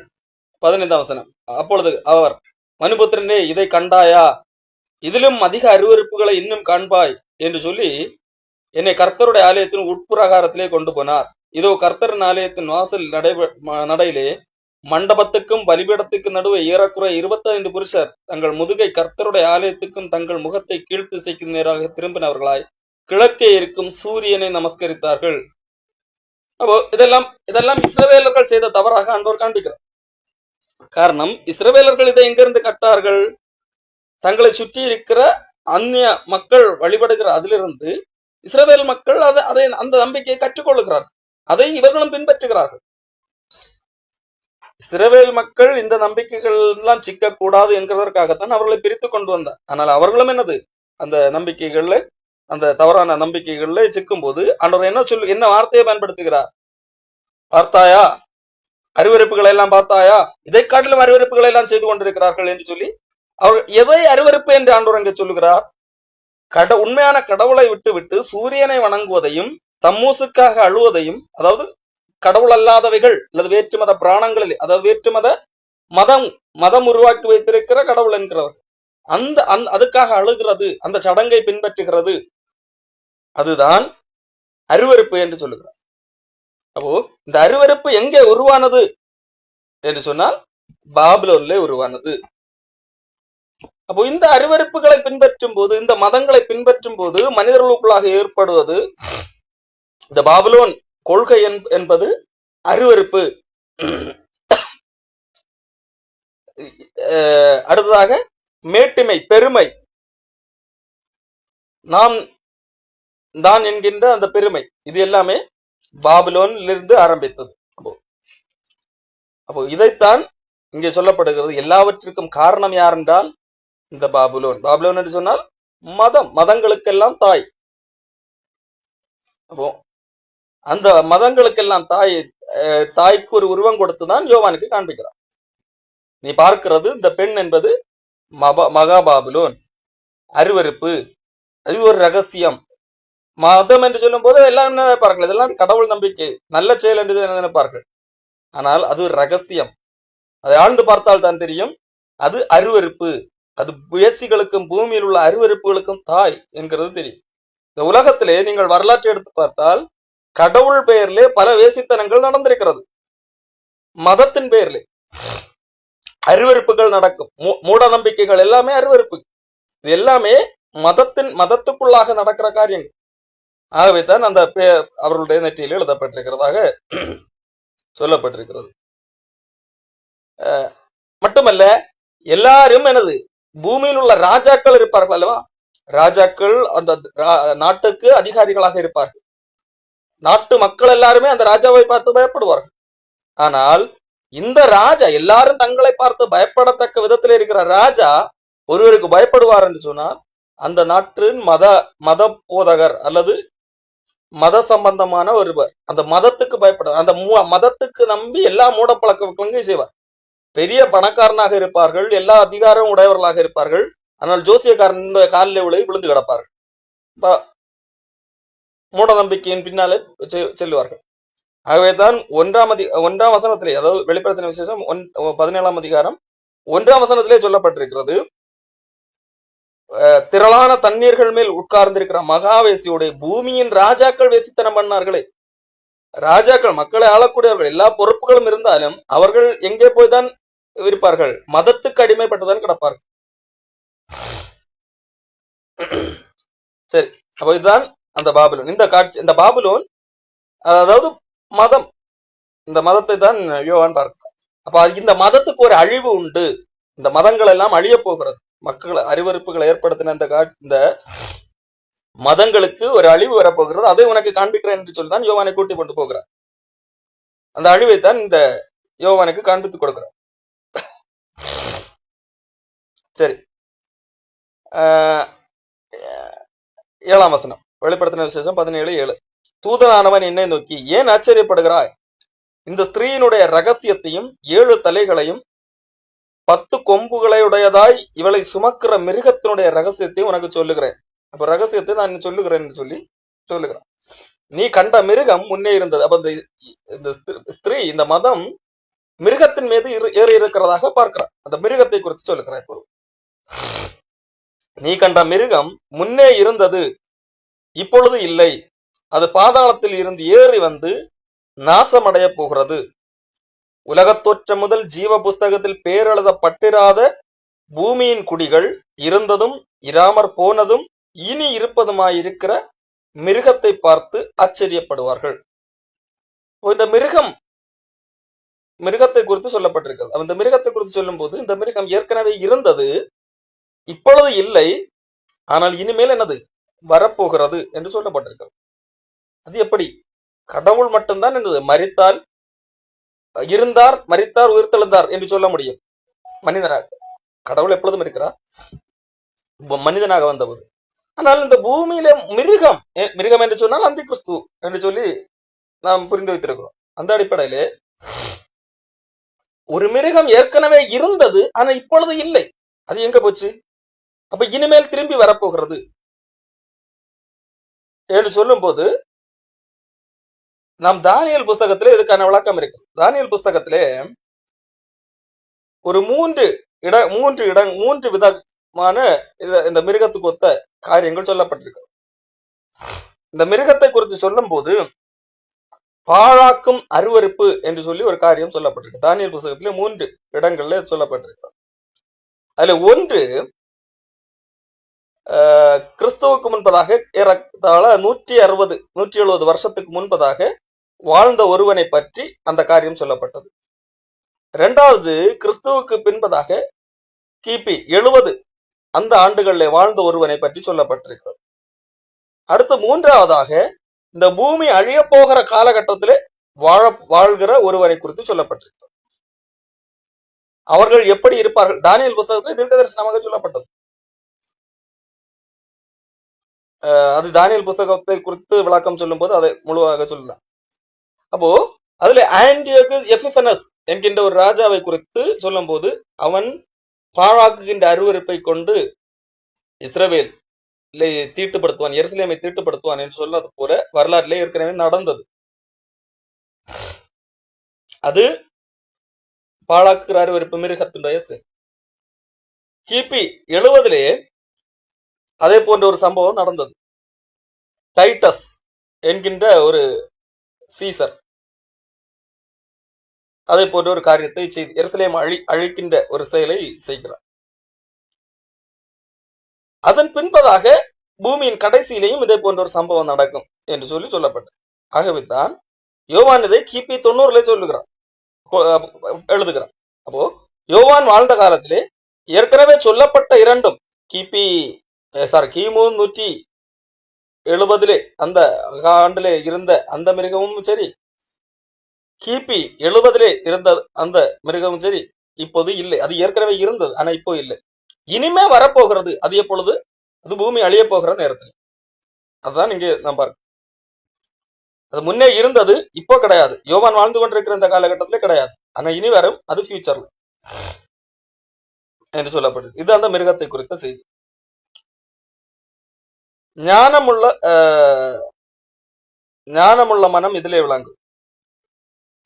15ஆம் வசனம், அப்பொழுது அவர், மனுபுத்திரனே, இதை கண்டாயா? இதிலும் அதிக அருவருப்புகளை இன்னும் காண்பாய் என்று சொல்லி என்னை கர்த்தருடைய ஆலயத்தின் உட்புரகாரத்திலே கொண்டு போனார். இதோ கர்த்தரின் ஆலயத்தின் வாசல் நடையிலே மண்டபத்துக்கும் பலிபீடத்துக்கும் நடுவே ஏறக்குறை 25 புருஷர் தங்கள் முதுகை கர்த்தருடைய ஆலயத்துக்கும் தங்கள் முகத்தை கீழ்த்திசைக்கு நேராக திரும்பினவர்களாய் கிழக்கே இருக்கும் சூரியனை நமஸ்கரித்தார்கள். அப்போ இதெல்லாம் இஸ்ரவேலர்கள் செய்த தவறாக ஆண்டவர் காண்பிக்கிறார். காரணம், இஸ்ரவேலர்கள் இதை எங்கிருந்து கட்டார்கள்? தங்களை சுற்றி இருக்கிற அந்நிய மக்கள் வழிபடுகிற அதிலிருந்து இஸ்ரவேல் மக்கள் அதை அந்த நம்பிக்கையை கற்றுக்கொள்ளுகிறார்கள். அதை இவர்களும் பின்பற்றுகிறார்கள். இஸ்ரவேல் மக்கள் இந்த நம்பிக்கைகள் எல்லாம் சிக்கக்கூடாது என்கிறதற்காகத்தான் அவர்களை பிரித்து கொண்டு வந்தார். ஆனால் அவர்களும் என்னது, அந்த நம்பிக்கைகள்ல, அந்த தவறான நம்பிக்கைகள்ல சிக்கும் போது ஆண்டவர் என்ன வார்த்தையை பயன்படுத்துகிறார்? பார்த்தாயா, அருவருப்புகளை எல்லாம் பார்த்தாயா? இதை காட்டிலும் அருவருப்புகளை எல்லாம் செய்து கொண்டிருக்கிறார்கள் என்று சொல்லி அவர் எதை அருவருப்பு என்று ஆண்டவர் அங்கே சொல்லுகிறார்? உண்மையான கடவுளை விட்டு சூரியனை வணங்குவதையும் தம்மூசுக்காக அழுவதையும், அதாவது கடவுள் அல்லாதவைகள் அல்லது வேற்றுமத பிராணங்களில், அதாவது வேற்றுமத மதம் உருவாக்கி வைத்திருக்கிற கடவுள் என்கிறவர் அதுக்காக அழுகிறது, அந்த சடங்கை பின்பற்றுகிறது, அதுதான் அருவருப்பு என்று சொல்லுகிறார். அப்போ இந்த அருவருப்பு எங்கே உருவானது என்று சொன்னால் பாபிலோன்ல உருவானது. அப்போ இந்த அருவருப்புகளை பின்பற்றும் போது, இந்த மதங்களை பின்பற்றும் போது மனிதர்களுக்குள்ளாக ஏற்படுவது இந்த பாபிலோன் கொள்கை என்பது அருவருப்பு. அடுத்ததாக மேட்டிமை, பெருமை, நாம் தான் என்கின்ற அந்த பெருமை, இது எல்லாமே பாபிலோனிலிருந்து ஆரம்பித்தது. அப்போ இதைத்தான் இங்கே சொல்லப்படுகிறது. எல்லாவற்றிற்கும் காரணம் யார் என்றால் இந்த பாபிலோன். பாபிலோன் என்று சொன்னால் மதங்களுக்கெல்லாம் தாய். அப்போ அந்த மதங்களுக்கெல்லாம் தாய்க்கு ஒரு உருவம் கொடுத்துதான் யோவானுக்கு காண்பிக்கிறார். நீ பார்க்கிறது இந்த பெண் என்பது மகா பாபிலோன், அருவருப்பு, அது ஒரு ரகசியம். மதம் என்று சொல்லும் போது எல்லாம் என்ன நினைப்பார்கள்? இதெல்லாம் கடவுள் நம்பிக்கை, நல்ல செயல் என்று நினைப்பார்கள். ஆனால் அது ஒரு ரகசியம். அதை ஆழ்ந்து பார்த்தால் தான் தெரியும், அது அருவருப்பு. அது புயற்சிகளுக்கும் பூமியில் உள்ள அருவருப்புகளுக்கும் தாய் என்கிறது தெரியும். இந்த உலகத்திலே நீங்கள் வரலாற்றை எடுத்து பார்த்தால் கடவுள் பெயரிலே பல வேசித்தனங்கள் நடந்திருக்கிறது. மதத்தின் பெயரிலே அருவருப்புகள் நடக்கும். மூட நம்பிக்கைகள் எல்லாமே அருவருப்பு. இது எல்லாமே மதத்துக்குள்ளாக நடக்கிற காரியங்கள். ஆகவே தான் அந்த அவர்களுடைய நெற்றியில் எழுதப்பட்டிருக்கிறதாக சொல்லப்பட்டிருக்கிறது. மட்டுமல்ல, எல்லாரும் எனது பூமியில் உள்ள ராஜாக்கள் இருப்பார்கள் அல்லவா? ராஜாக்கள் அந்த நாட்டுக்கு அதிகாரிகளாக இருப்பார்கள். நாட்டு மக்கள் எல்லாருமே அந்த ராஜாவை பார்த்து பயப்படுவார்கள். ஆனால் இந்த ராஜா, எல்லாரும் தங்களை பார்த்து பயப்படத்தக்க விதத்தில் இருக்கிற ராஜா ஒருவருக்கு பயப்படுவார் என்று சொன்னால் அந்த நாட்டின் மத போதகர் அல்லது மத சம்பந்தமான ஒருவர் அந்த மதத்துக்கு பயப்படுவார். அந்த மதத்துக்கு நம்பி எல்லா மூட பழக்கங்களையும் செய்வார். பெரிய பணக்காரனாக இருப்பார்கள், எல்லா அதிகாரம் உடையவர்களாக இருப்பார்கள். ஆனால் ஜோசியக்காரன் காலில் விழுந்து கிடப்பார்கள். மூட நம்பிக்கையின் பின்னாலே செல்லுவார்கள். ஆகவேதான் 1ஆம் வசனத்திலே, அதாவது வெளிப்படுத்தின விசேஷம் 17ஆம் அதிகாரம் 1ஆம் வசனத்திலே சொல்லப்பட்டிருக்கிறது, திரளான தண்ணீர்கள் மேல் உட்கார்ந்திருக்கிற மகாவேசியோட பூமியின் ராஜாக்கள் வேசித்தனம் பண்ணார்களே. ராஜாக்கள், மக்களை ஆளக்கூடியவர்கள், எல்லா பொறுப்புகளும் இருந்தாலும் அவர்கள் எங்கே போய்தான் இருப்பார்கள்? மதத்துக்கு அடிமைப்பட்டுதான் கிடப்பார்கள். சரி, அப்ப இதுதான் அந்த பாபிலோன். இந்த காட்சி, இந்த பாபிலோன் அதாவது மதம், இந்த மதத்தை தான் யோவான் பார்க்கிறார். அப்ப இந்த மதத்துக்கு ஒரு அழிவு உண்டு, இந்த மதங்கள் எல்லாம் அழிய போகிறது, மக்கள் அறிவறுப்புகளை ஏற்படுத்தின இந்த மதங்களுக்கு ஒரு அழிவு வரப்போகிறது, அதை உனக்கு காண்பிக்கிறேன் என்று சொல்லிதான் யோவானை கூட்டி கொண்டு போகிறார். அந்த அழிவைத்தான் இந்த யோவானுக்கு காண்பித்துக் கொடுக்கிறார். சரி, 7ஆம் வசனம், வெளிப்படுத்தின விசேஷம் 17:7. தூதனானவன் என்னை நோக்கி, ஏன் ஆச்சரியப்படுகிறாய்? இந்த ஸ்திரீயினுடைய ரகசியத்தையும் 7 தலைகளையும் 10 கொம்புகளையுடையதாய் இவளை சுமக்கிற மிருகத்தினுடைய ரகசியத்தையும் உனக்கு சொல்லுகிறேன். அப்ப ரகசியத்தை நான் சொல்லுகிறேன் என்று சொல்லி சொல்லுகிறேன். நீ கண்ட மிருகம் முன்னே இருந்தது. அப்ப இந்த ஸ்திரீ, இந்த மதம் மிருகத்தின் மீது ஏறி இருக்கிறதாக பார்க்கிறார். அந்த மிருகத்தை குறித்து சொல்லுகிறேன். இப்போ நீ கண்ட மிருகம் முன்னே இருந்தது, இப்பொழுது இல்லை. அது பாதாளத்தில் இருந்து ஏறி வந்து நாசமடைய போகிறது. உலகத்தோற்றம் முதல் ஜீவ புஸ்தகத்தில் பேரெழுதப்பட்டிராத பூமியின் குடிகள் இருந்ததும் இராமற் போனதும் இனி இருப்பதுமாயிருக்கிற மிருகத்தை பார்த்து ஆச்சரியப்படுவார்கள். இந்த மிருகத்தை குறித்து சொல்லப்பட்டிருக்கிறது. அந்த மிருகத்தை குறித்து சொல்லும் போது, இந்த மிருகம் ஏற்கனவே இருந்தது, இப்பொழுது இல்லை, ஆனால் இனிமேல் என்னது வரப்போகிறது என்று சொல்லப்பட்டிருக்கிறது. அது எப்படி? கடவுள் மட்டும்தான் என்னது மரித்தால் இருந்தார், மரித்தார், உயிர்த்தெழுந்தார் என்று சொல்ல முடியும். மனிதனாக கடவுள் எப்பொழுதும் இருக்கிறார், மனிதனாக வந்தவர். ஆனால் இந்த பூமியில மிருகம் என்று சொன்னால் அந்தி கிறிஸ்து என்று சொல்லி நாம் புரிந்து வைத்திருக்கிறோம். அந்த அடிப்படையிலே ஒரு மிருகம் ஏற்கனவே இருந்தது, ஆனா இப்பொழுது இல்லை. அது எங்க போச்சு? அப்ப இனிமேல் திரும்பி வரப்போகிறது என்று சொல்லும் போது, நாம் தானியல் புஸ்தகத்திலே இதுக்கான விளக்கம் இருக்கு. தானியல் புஸ்தகத்திலே ஒரு 3 விதமான இந்த மிருகத்துக்கு ஒத்த காரியங்கள் சொல்லப்பட்டிருக்கு. இந்த மிருகத்தை குறித்து சொல்லும் போது பாழாக்கும் அருவருப்பு என்று சொல்லி ஒரு காரியம் சொல்லப்பட்டிருக்கு. தானியல் புஸ்தகத்திலே 3 இடங்கள்ல சொல்லப்பட்டிருக்கு. அதுல ஒன்று, கிறிஸ்துவுக்கு முன்பதாக ஏறத்தாழ 170 வருஷத்துக்கு முன்பதாக வாழ்ந்த ஒருவனை பற்றி அந்த காரியம் சொல்லப்பட்டது. 2வது, கிறிஸ்துவுக்கு பின்பதாக கிபி 70 அந்த ஆண்டுகளில் வாழ்ந்த ஒருவனை பற்றி சொல்லப்பட்டிருக்கிறது. அடுத்து 3வதாக, இந்த பூமி அழிய போகிற காலகட்டத்திலே வாழ்கிற ஒருவனை குறித்து சொல்லப்பட்டிருக்கிறது. அவர்கள் எப்படி இருப்பார்கள்? தானியல் புஸ்தகத்தில் தீர்க்க தரிசனமாக சொல்லப்பட்டது. அது தானியல் புஸ்தகத்தை குறித்து விளக்கம் சொல்லும் போது அதை முழுவாக சொல்லலாம். அப்போ அதுல ஆன்டியோகஸ் எபிஃபனஸ் என்கின்ற ஒரு ராஜாவை குறித்து சொல்லும் போது, அவன் பாழாக்குகின்ற அருவருப்பை கொண்டு இஸ்ரவேல் தீட்டுப்படுத்துவான், எருசலேமை தீட்டுப்படுத்துவான் என்று சொன்னது போல வரலாற்றிலே ஏற்கனவே நடந்தது. அது பாழாக்குகிற அருவருப்பு மிருகத்தினுடைய கிபி 70 அதே போன்ற ஒரு சம்பவம் நடந்தது. டைட்டஸ் என்கின்ற ஒரு சீசர் அதே போன்ற ஒரு காரியத்தை செய்து எருசலேம் அழிக்கின்ற ஒரு செயலை செய்கிறார். அதன் பின்பதாக பூமியின் கடைசியிலேயும் இதே போன்ற ஒரு சம்பவம் நடக்கும் என்று சொல்லி சொல்லப்பட்டது. ஆகவேதான் யோவான் இதை கிபி 90 சொல்லுகிறார், எழுதுகிறார். அப்போ யோவான் வாழ்ந்த காலத்திலே ஏற்கனவே சொல்லப்பட்ட இரண்டும் கிமு 170 அந்த ஆண்டிலே இருந்த அந்த மிருகமும் சரி, கிபி 70 இருந்த அந்த மிருகமும் சரி, இப்போது இல்லை. அது ஏற்கனவே இருந்தது, ஆனா இப்போ இல்லை. இனிமே வரப்போகிறது. அது எப்பொழுது? அது பூமி அழிய போகிற நேரத்தில். அதுதான் இங்கே நாம் பார்க்க. அது முன்னே இருந்தது, இப்போ கிடையாது. யோவான் வாழ்ந்து கொண்டிருக்கிற இந்த காலகட்டத்திலே கிடையாது, ஆனா இனி வரும், அது ஃபியூச்சர்ல. என்று சொல்லப்படுது. இது அந்த மிருகத்தை குறித்த செய்தி. ஞானமுள்ள மனம் இதிலே விளங்கும்.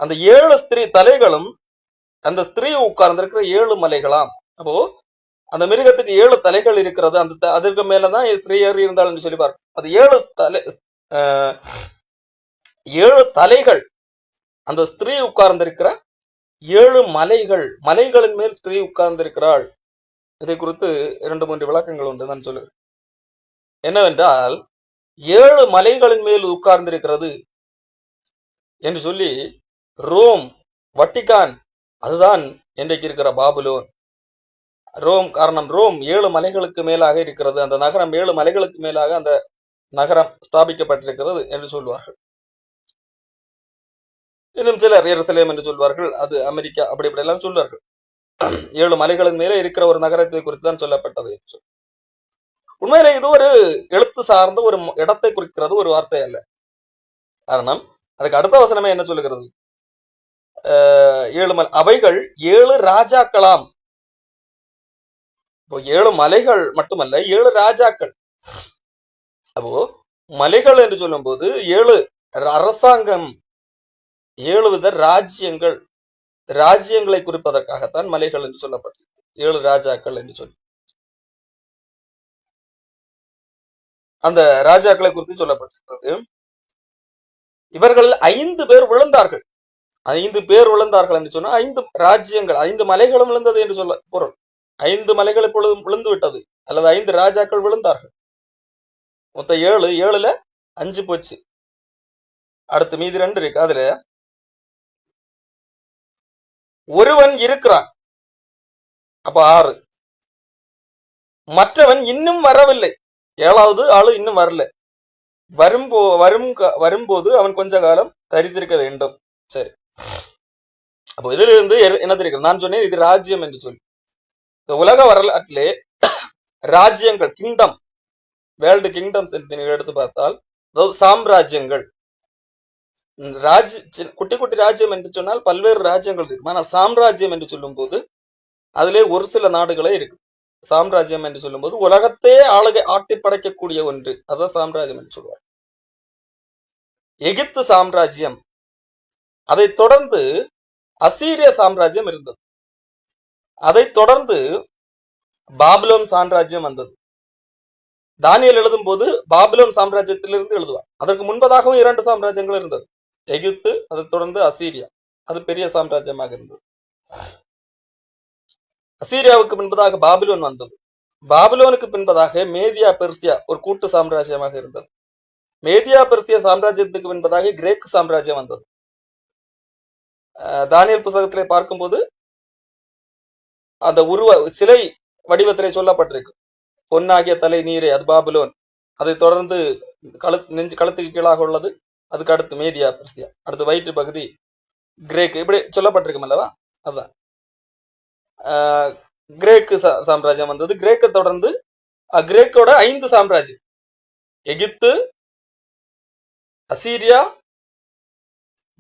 அந்த 7 ஸ்திரீ தலைகளும் அந்த ஸ்திரீ உட்கார்ந்திருக்கிற 7 மலைகளாம். அப்போ அந்த மிருகத்துக்கு 7 தலைகள் இருக்கிறது. அந்த அதற்கு மேலதான் ஸ்திரீயர் இருந்தாள் என்று சொல்லி பார்ப்போம். அது 7 தலைகள். அந்த ஸ்திரீ உட்கார்ந்திருக்கிற 7 மலைகள், மலைகளின் மேல் ஸ்திரீ உட்கார்ந்திருக்கிறாள். இதை குறித்து 2-3 விளக்கங்கள் உண்டு. நான் சொல்லுவேன். என்னவென்றால் 7 மலைகளின் மேல் உட்கார்ந்திருக்கிறது என்று சொல்லி ரோம், வட்டிகான், அதுதான் இன்றைக்கு இருக்கிற பாபிலோன். ரோம், காரணம் ரோம் 7 மலைகளுக்கு மேலாக இருக்கிறது. அந்த நகரம் 7 மலைகளுக்கு மேலாக அந்த நகரம் ஸ்தாபிக்கப்பட்டிருக்கிறது என்று சொல்வார்கள். இன்னும் சிலர் எருசலேம் என்று சொல்வார்கள், அது அமெரிக்கா, அப்படி இப்படி எல்லாம் சொல்வார்கள். 7 மலைகளின் மேலே இருக்கிற ஒரு நகரத்தை குறித்து தான் சொல்லப்பட்டது. உண்மையிலே இது ஒரு எழுத்து சார்ந்த ஒரு இடத்தை குறிக்கிறது, ஒரு வார்த்தை அல்ல. காரணம் அதுக்கு அடுத்த வசனமே என்ன சொல்லுகிறது? 7 அவைகள் 7 ராஜாக்களாம். இப்போ 7 மலைகள் மட்டுமல்ல, 7 ராஜாக்கள். அப்போ மலைகள் என்று சொல்லும் போது 7 அரசாங்கம், 7 வித ராஜ்யங்கள், ராஜ்யங்களை குறிப்பதற்காகத்தான் மலைகள் என்று சொல்லப்பட்டது. 7 ராஜாக்கள் என்று சொல்லி அந்த ராஜாக்களை குறித்து சொல்லப்பட்டிருக்கிறது. இவர்கள் 5 பேர் விழுந்தார்கள். 5 பேர் விழுந்தார்கள் என்று சொன்னா 5 ராஜ்யங்கள், 5 மலைகளும் விழுந்தது என்று சொல்ல பொருள். 5 மலைகள் இப்பொழுதும் விழுந்து விட்டது, அல்லது 5 ராஜாக்கள் விழுந்தார்கள். மொத்தம் 7, 7ல 5 போச்சு. அடுத்து மீதி 2 இருக்கு. அதுல ஒருவன் இருக்கிறான், அப்ப 6. மற்றவன் இன்னும் வரவில்லை. 7வது ஆளு இன்னும் வரல. வரும்போது அவன் கொஞ்ச காலம் தரித்திருக்க வேண்டும். சரி, அப்போ இதுல இருந்து என்ன தெரியும்? நான் சொன்னேன் இது ராஜ்யம் என்று சொல்லி. இந்த உலக வரலாற்றிலே ராஜ்யங்கள், கிங்டம், வேர்ல்டு கிங்டம்ஸ் எடுத்து பார்த்தால், அதாவது சாம்ராஜ்யங்கள், குட்டி குட்டி ராஜ்யம் என்று சொன்னால் பல்வேறு ராஜ்யங்கள் இருக்கு. ஆனால் சாம்ராஜ்யம் என்று சொல்லும் போது அதிலே ஒரு சில நாடுகளே இருக்கு. சாம்ராஜ்யம் என்று சொல்லும் போது உலகத்தே ஆட்டி படைக்கக்கூடிய ஒன்று, அதான் சாம்ராஜ்யம் என்று சொல்லுவார். எகிப்து சாம்ராஜ்யம், அதை தொடர்ந்து அசீரிய சாம்ராஜ்யம் இருந்தது. அதை தொடர்ந்து பாபிலோன் சாம்ராஜ்யம் வந்தது. தானியேல் எழுதும் போது பாபிலோன் சாம்ராஜ்யத்திலிருந்து எழுதுவார். அதற்கு முன்பதாகவும் 2 சாம்ராஜ்யங்கள் இருந்தது. எகிப்து, அதை தொடர்ந்து அசீரியா, அது பெரிய சாம்ராஜ்யமாக இருந்தது. அசீரியாவுக்கு பின்பதாக பாபிலோன் வந்தது. பாபிலோனுக்கு பின்பதாக மேதியா பெர்சியா ஒரு கூட்டு சாம்ராஜ்யமாக இருந்தது. மேதியா பெர்சியா சாம்ராஜ்யத்துக்கு பின்பதாக கிரேக் சாம்ராஜ்யம் வந்தது. தானியேல் புத்தகத்திலே பார்க்கும்போது அந்த சிலை வடிவத்திலே சொல்லப்பட்டிருக்கு, பொன்னாகிய தலை நீரே, அது பாபிலோன். அதை தொடர்ந்து கழுத்துக்கு கீழாக உள்ளது, அதுக்கு அடுத்து மேதியா பெர்சியா, அடுத்து வயிற்று பகுதி கிரேக், இப்படி சொல்லப்பட்டிருக்கும் அல்லவா? அதுதான் கிரேக்கு சாம்ராஜ்யம் வந்தது. கிரேக்கை தொடர்ந்து கிரேக்கோட 5 சாம்ராஜ்யம், எகிப்து, அசீரியா,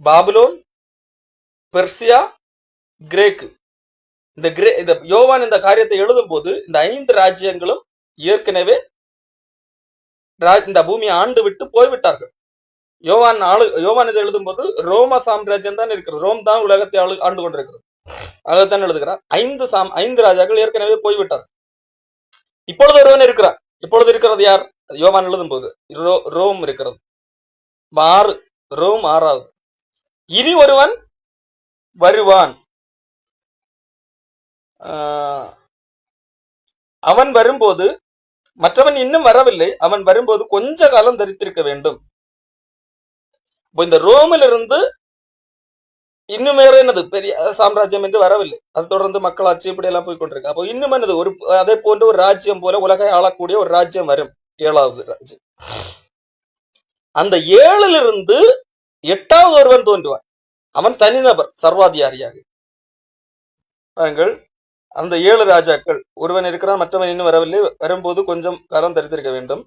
பாபிலோன், பெர்சியா, கிரேக்கு. இந்த யோவான் இந்த காரியத்தை எழுதும் போது இந்த 5 ராஜ்யங்களும் ஏற்கனவே இந்த பூமியை ஆண்டு விட்டு போய்விட்டார்கள். யோவான் இதை எழுதும் போது ரோம சாம்ராஜ்யம் தான் இருக்கிறது, ரோம் தான் உலகத்தை ஆண்டு கொண்டிருக்கிறது. அதைத்தான் எழுதுகிறார். 5 ராஜாக்கள் ஏற்கனவே போய்விட்டார். இப்பொழுது ஒருவன் இருக்கிறார். இப்பொழுது இருக்கிறது யார்? யோவான் எழுதும் போது ரோம் இருக்கிறது. 6, ரோம் 6வது. இனி ஒருவன் வருவான், அவன் வரும்போது, மற்றவன் இன்னும் வரவில்லை, அவன் வரும்போது கொஞ்ச காலம் தரித்திருக்க வேண்டும். இந்த ரோமிலிருந்து இன்னும் வேற என்னது பெரிய சாம்ராஜ்யம் என்று வரவில்லை, அது தொடர்ந்து மக்களாட்சி இப்படி எல்லாம் போய் கொண்டிருக்கு. அப்போ இன்னும் என்னது ஒரு அதே போன்ற ஒரு ராஜ்யம் போல உலகை ஆளக்கூடிய ஒரு ராஜ்யம் வரும், 7வது ராஜ்யம். அந்த 7லிருந்து 8வது ஒருவன் தோன்றுவான். அவன் தனிநபர், சர்வாதிகாரியாக. பாருங்கள், அந்த 7 ராஜாக்கள், ஒருவன் இருக்கிறான், மற்றவன் இன்னும் வரவில்லை, வரும்போது கொஞ்சம் காலம் தரித்திருக்க வேண்டும்.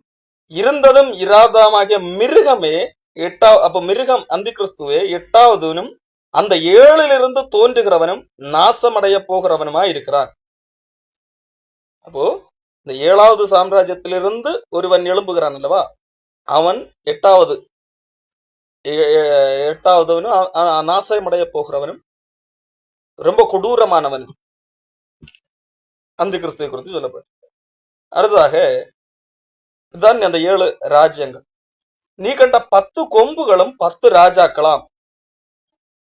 இருந்ததும் இராதாமாகிய மிருகமே 8வது. அப்ப மிருகம் அந்தி கிறிஸ்துவே 8வதுனும் அந்த 7லிருந்து தோன்றுகிறவனும் நாசமடைய போகிறவனுமாய் இருக்கிறான். அப்போ இந்த 7வது சாம்ராஜ்யத்திலிருந்து ஒருவன் எழும்புகிறான் அல்லவா, அவன் எட்டாவதவனும் நாசமடைய போகிறவனும் ரொம்ப கொடூரமானவன் அந்த கிறிஸ்துவை குறித்து சொல்லப்படும். அடுத்ததாக இதுதான் அந்த 7 ராஜ்யங்கள். நீ கண்ட 10 கொம்புகளும் 10 ராஜாக்களாம்,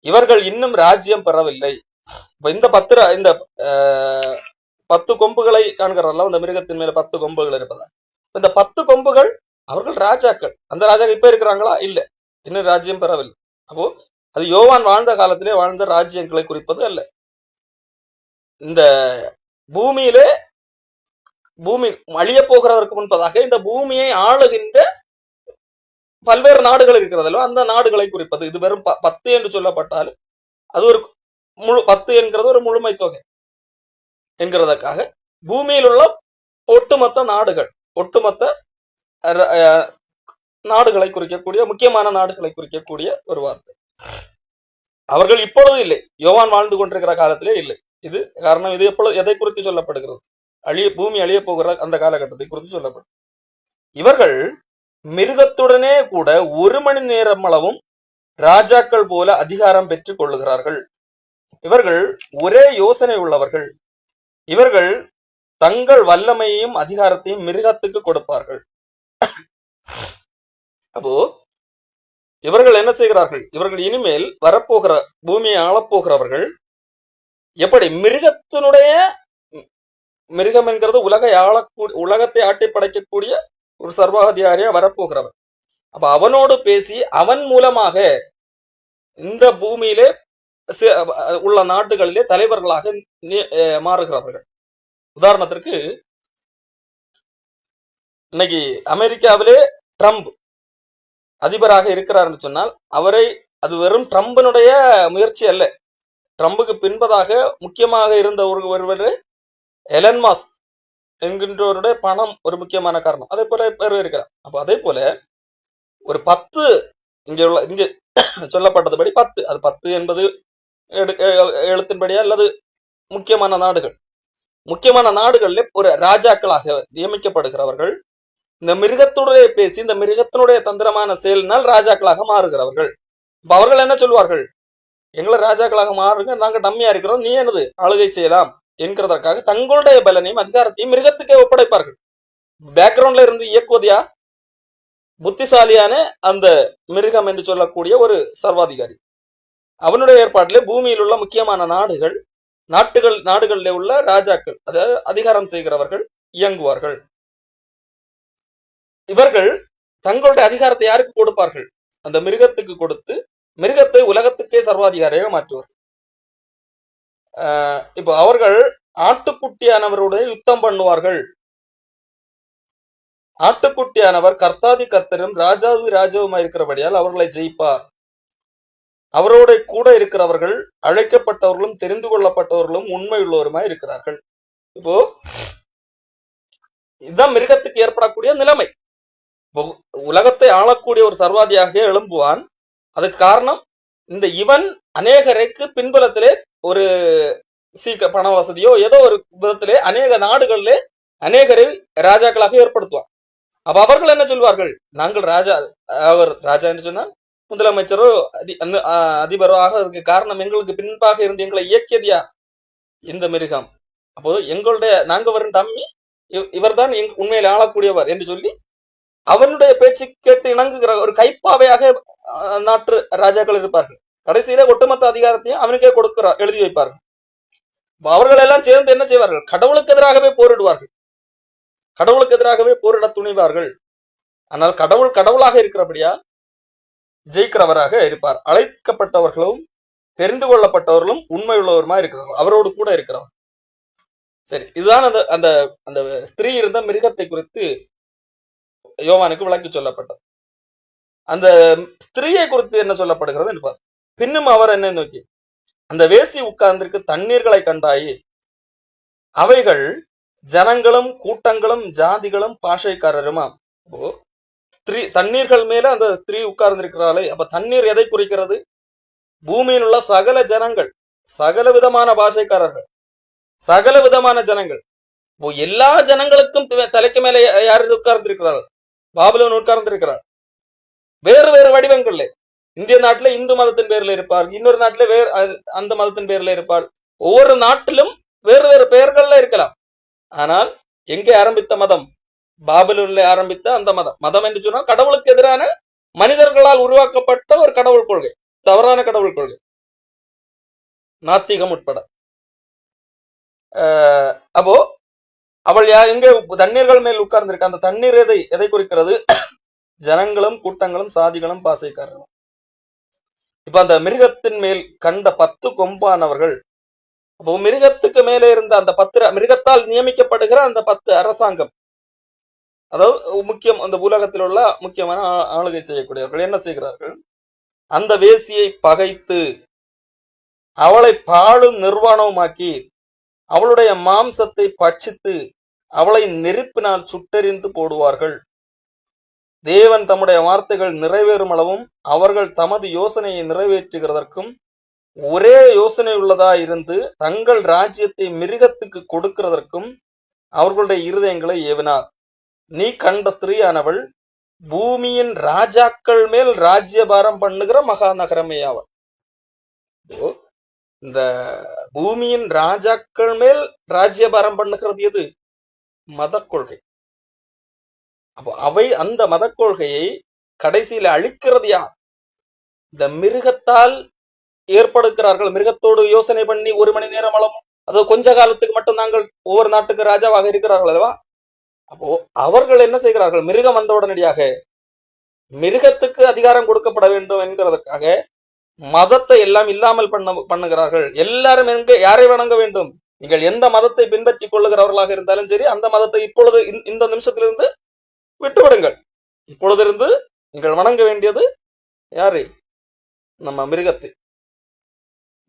இவர்கள் இன்னும் ராஜ்யம் பெறவில்லை. இந்த 10 கொம்புகளை காண்கிறார்கள், அந்த மிருகத்தின் மேல 10 கொம்புகள் இருப்பதா. இந்த 10 கொம்புகள் அவர்கள் ராஜாக்கள். அந்த ராஜாக்கள் இப்ப இருக்கிறாங்களா? இல்ல, இன்னும் ராஜ்யம் பெறவில்லை. அப்போ அது யோவான் வாழ்ந்த காலத்திலே வாழ்ந்த ராஜ்யங்களை குறிப்பது அல்ல. இந்த பூமியிலே பூமி அழிய போகிறதற்கு முன்பதாக இந்த பூமியை ஆளுகின்ற பல்வேறு நாடுகள் இருக்கிறதல்ல, அந்த நாடுகளை குறிப்பது. இது வெறும் 10 என்று சொல்லப்பட்டாலும் அது ஒரு 10 என்கிறது ஒரு முழுமை தொகை என்கிறதற்காக பூமியில் உள்ள ஒட்டுமொத்த நாடுகள், ஒட்டுமொத்த நாடுகளை குறிக்கக்கூடிய, முக்கியமான நாடுகளை குறிக்கக்கூடிய ஒரு வார்த்தை. அவர்கள் இப்பொழுது இல்லை, யோவான் வாழ்ந்து கொண்டிருக்கிற காலத்திலே இல்லை. இது காரணம். இது எப்பொழுது எதை குறித்து சொல்லப்படுகிறது? பூமி அழிய போகிற அந்த காலகட்டத்தை குறித்து சொல்லப்படும். இவர்கள் மிருகத்துடனே கூட 1 மணி நேரம் அளவும் ராஜாக்கள் போல அதிகாரம் பெற்றுக் கொள்ளுகிறார்கள். இவர்கள் ஒரே யோசனை உள்ளவர்கள். இவர்கள் தங்கள் வல்லமையையும் அதிகாரத்தையும் மிருகத்துக்கு கொடுப்பார்கள். அப்போ இவர்கள் என்ன செய்கிறார்கள்? இவர்கள் இனிமேல் வரப்போகிற பூமியை ஆளப்போகிறவர்கள் எப்படி மிருகத்தினுடைய, மிருகம் என்கிறது உலகத்தை ஆட்டி படைக்கக்கூடிய ஒரு சர்வாதிகாரியா வரப்போகிறவர். அப்ப அவனோடு பேசி அவன் மூலமாக இந்த பூமியிலே உள்ள நாட்டுகளிலே தலைவர்களாக மாறுகிறவர்கள். உதாரணத்திற்கு இன்னைக்கு அமெரிக்காவிலே ட்ரம்ப் அதிபராக இருக்கிறார் என்று சொன்னால் அது வெறும் ட்ரம்பினுடைய முயற்சி அல்ல. ட்ரம்புக்கு பின்பதாக முக்கியமாக இருந்த ஒருவர் எலன் மாஸ்க் என்கின்றவருடைய பணம் ஒரு முக்கியமான காரணம். அதே போல பேர் இருக்கிறார். அப்ப அதே போல ஒரு 10 இங்க சொல்லப்பட்டதுபடி 10, அது 10 என்பது எழுத்தின்படியா அல்லது முக்கியமான நாடுகள், முக்கியமான நாடுகளில் ஒரு ராஜாக்களாக நியமிக்கப்படுகிறவர்கள் இந்த மிருகத்துடைய பேசி இந்த மிருகத்தினுடைய தந்திரமான செயலினால் ராஜாக்களாக மாறுகிறவர்கள். இப்ப அவர்கள் என்ன சொல்வார்கள்? எங்களை ராஜாக்களாக மாறுங்க, நாங்க டம்மியா இருக்கிறோம், நீ என்னது ஆளுகை செய்யலாம் என்கிறதற்காக தங்களுடைய பலனையும் அதிகாரத்தையும் மிருகத்துக்கே ஒப்படைப்பார்கள். பேக்ரவுண்ட்ல இருந்து இயக்குவதையா புத்திசாலியான அந்த மிருகம் என்று சொல்லக்கூடிய ஒரு சர்வாதிகாரி. அவனுடைய ஏற்பாட்டிலே பூமியில் உள்ள முக்கியமான நாடுகளிலே உள்ள ராஜாக்கள், அதாவது அதிகாரம் செய்கிறவர்கள் இயங்குவார்கள். இவர்கள் தங்களுடைய அதிகாரத்தை யாருக்கு கொடுப்பார்கள்? அந்த மிருகத்துக்கு கொடுத்து மிருகத்தை உலகத்துக்கே சர்வாதிகாரியாக மாற்றுவார்கள். இப்போ அவர்கள் ஆட்டுக்குட்டியானவருடைய யுத்தம் பண்ணுவார்கள். ஆட்டுக்குட்டியானவர் கர்த்தாதி கர்த்தரும் ராஜாதி ராஜாவுமாய் இருக்கிறபடியால் அவர்களை ஜெயிப்பார். அவரோட கூட இருக்கிறவர்கள் அழைக்கப்பட்டவர்களும் தெரிந்து கொள்ளப்பட்டவர்களும் உண்மை உள்ளவருமாய் இருக்கிறார்கள். இப்போ இதுதான் மிருகத்துக்கு ஏற்படக்கூடிய நிலைமை. உலகத்தை ஆளக்கூடிய ஒரு சர்வாதியாக எழும்புவான். அதுக்கு காரணம் இவன் அநேகருக்கு பின்புலத்திலே ஒரு பண வசதியோ ஏதோ ஒரு விதத்திலே அநேக நாடுகளிலே அநேகரை ராஜாக்களாக ஏற்படுத்துவான். அப்ப அவர்கள் என்ன சொல்வார்கள்? நாங்கள் ராஜா, அவர் ராஜா என்று சொன்னால் முதலமைச்சரோ அதிபரோ ஆகிறதுக்கு காரணம் எங்களுக்கு பின்பாக இருந்து எங்களை இயக்கியதியா இந்த மிருகம். அப்போது நாங்க வரும் டம்மி, இவர் தான் உண்மையில ஆளக்கூடியவர் என்று சொல்லி அவனுடைய பேச்சு கேட்டு இணங்குகிற ஒரு கைப்பாவையாக நாட்டு ராஜாக்கள் இருப்பார்கள். கடைசியில ஒட்டுமொத்த அதிகாரத்தையும் அவனுக்கே எழுதி வைப்பார்கள். அவர்கள் எல்லாம் சேர்ந்து என்ன செய்வார்கள்? கடவுளுக்கு எதிராகவே போரிடுவார்கள். கடவுளுக்கு எதிராகவே போரிட துணிவார்கள். ஆனால் கடவுள் கடவுளாக இருக்கிறபடியா ஜெயிக்கிறவராக இருப்பார். அழைக்கப்பட்டவர்களும் தெரிந்து கொள்ளப்பட்டவர்களும் உண்மை உள்ளவருமா இருக்கிறார்கள், அவரோடு கூட இருக்கிறவர். சரி, இதுதான் அந்த அந்த ஸ்திரீ இருந்த மிருகத்தை குறித்து யோவானுக்கு விளக்கி சொல்லப்பட்டது. அந்த ஸ்திரீயை குறித்து என்ன சொல்லப்படுகிறது என்பார். பின்னும் அவர் என்ன நோக்கி, அந்த வேசி உட்கார்ந்திருக்கு தண்ணீர்களை கண்டாயே, அவைகள் ஜனங்களும் கூட்டங்களும் ஜாதிகளும் பாஷைக்காரருமா. ஸ்திரீ தண்ணீர்கள் மேல அந்த ஸ்திரீ உட்கார்ந்திருக்கிறாளே, அப்ப தண்ணீர் எதை குறிக்கிறது? பூமியில் உள்ள சகல ஜனங்கள், சகல விதமான பாஷைக்காரர்கள், சகல விதமான ஜனங்கள். எல்லா ஜனங்களுக்கும் தலைக்கு மேல யாரு உட்கார்ந்திருக்கிறார்கள்? பாபிலோன் உட்கார்ந்திருக்கிறார். வேறு வேறு வடிவங்கள்ல. இந்திய நாட்டுல இந்து மதத்தின் பேர்ல இருப்பார், இன்னொரு நாட்டுல வேறு அந்த மதத்தின் பேர்ல இருப்பார். ஒவ்வொரு நாட்டிலும் வேறு வேறு பெயர்கள்ல இருக்கலாம். ஆனால் எங்கே ஆரம்பித்த மதம்? பாபிலோன்ல ஆரம்பித்த அந்த மதம். மதம் என்று சொன்னால் கடவுளுக்கு எதிரான மனிதர்களால் உருவாக்கப்பட்ட ஒரு கடவுள் கொள்கை, தவறான கடவுள் கொள்கை, நாத்திகம் உட்பட. அப்போ அவள் எங்கே தண்ணீர்கள் மேல் உட்கார்ந்திருக்க? அந்த தண்ணீர் எதை குறிக்கிறது? ஜனங்களும் கூட்டங்களும் சாதிகளும் பாசைக்காரர்களும். இப்ப அந்த மிருகத்தின் மேல் கண்ட 10 கொம்பானவர்கள், அப்போ மிருகத்துக்கு மேலே இருந்த அந்த 10 மிருகத்தால் நியமிக்கப்படுகிற அந்த 10 அரசாங்கம், அதாவது முக்கியம், அந்த உலகத்தில் உள்ள முக்கியமான ஆளுகை செய்யக்கூடியவர்கள் என்ன செய்கிறார்கள்? அந்த வேசியை பகைத்து அவளை பாழும் நிர்வாணமாக்கி அவளுடைய மாம்சத்தை பட்சித்து அவளை நெருப்பினால் சுட்டெரிந்து போடுவார்கள். தேவன் தம்முடைய வார்த்தைகள் நிறைவேறும் அளவும் அவர்கள் தமது யோசனையை நிறைவேற்றுகிறதற்கும் ஒரே யோசனை உள்ளதா இருந்து தங்கள் ராஜ்யத்தை மிருகத்துக்கு கொடுக்கிறதற்கும் அவர்களுடைய இருதயங்களை ஏவினார். நீ கண்ட ஸ்திரீயானவள் பூமியின் ராஜாக்கள் மேல் ராஜ்யபாரம் பண்ணுகிற மகா நகரமே அவள். இந்த பூமியின் ராஜாக்கள் மேல் ராஜ்யபாரம் பண்ணுகிறது எது? மத கொள்கை. அப்போ அந்த மத கொள்கையை கடைசியில அழிக்கிறது யார்? இந்த மிருகத்தால் ஏற்படுகிறார்கள். மிருகத்தோடு யோசனை பண்ணி 1 மணி நேரம் அளவும், அது கொஞ்ச காலத்துக்கு மட்டும் நாங்கள் ஒவ்வொரு நாட்டுக்கு ராஜாவாக இருக்கிறார்கள் அல்லவா? அப்போ அவர்கள் என்ன செய்கிறார்கள்? மிருகம் வந்த உடனடியாக மிருகத்துக்கு அதிகாரம் கொடுக்கப்பட வேண்டும் என்கிறதுக்காக மதத்தை எல்லாம் இல்லாமல் பண்ணுகிறார்கள். எல்லாரும் யாரை வணங்க வேண்டும்? நீங்கள் எந்த மதத்தை பின்பற்றி கொள்ளுகிறவர்களாக இருந்தாலும் சரி, அந்த மதத்தை இப்பொழுது இந்த நிமிஷத்திலிருந்து விட்டுவிடுங்கள். இப்பொழுதிருந்து நீங்கள் வணங்க வேண்டியது யாரை? நம்ம மிருகத்தை.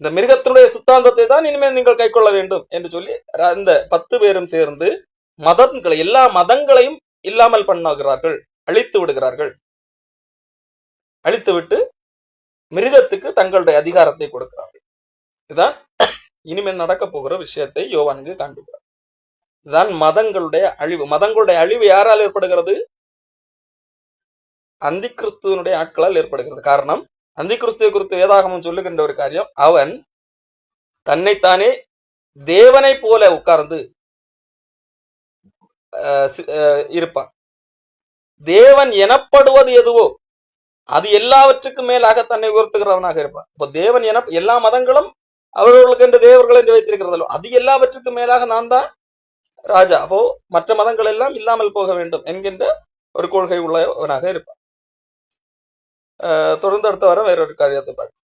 இந்த மிருகத்தினுடைய சித்தாந்தத்தை தான் இனிமேல் நீங்கள் கை கொள்ள வேண்டும் என்று சொல்லி இந்த 10 பேரும் சேர்ந்து மதங்களை, எல்லா மதங்களையும் இல்லாமல் பண்ணுகிறார்கள், அழித்து விடுகிறார்கள். அழித்துவிட்டு மிருகத்துக்கு தங்களுடைய அதிகாரத்தை கொடுக்கிறார்கள். இதுதான் இனிமேல் நடக்க போகிற விஷயத்தை யோவானுக்கு காண்பிக்கிறார். இதுதான் மதங்களுடைய அழிவு. மதங்களுடைய அழிவு யாரால் ஏற்படுகிறது? அந்தி கிறிஸ்துவனுடைய ஆட்களால் ஏற்படுகிறது. காரணம், அந்தி கிறிஸ்துவை குறித்து வேதாகமம் சொல்லுகின்ற ஒரு காரியம், அவன் தன்னைத்தானே தேவனை போல உட்கார்ந்து இருப்பான். தேவன் எனப்படுவது எதுவோ அது எல்லாவற்றுக்கும் மேலாக தன்னை உயர்த்துகிறவனாக இருப்பான். இப்போ தேவன் எல்லா மதங்களும் அவர்களுக்கு என்று தேவர்கள் என்று வைத்திருக்கிறதோ அது எல்லாவற்றுக்கும் மேலாக நான் தான் ராஜா. அப்போ மற்ற மதங்கள் எல்லாம் இல்லாமல் போக வேண்டும் என்கின்ற ஒரு கொள்கை உள்ளவனாக இருப்பான். தொடர்ந்து அடுத்த வாரம் வேறொரு காரியத்தை பார்ப்போம்.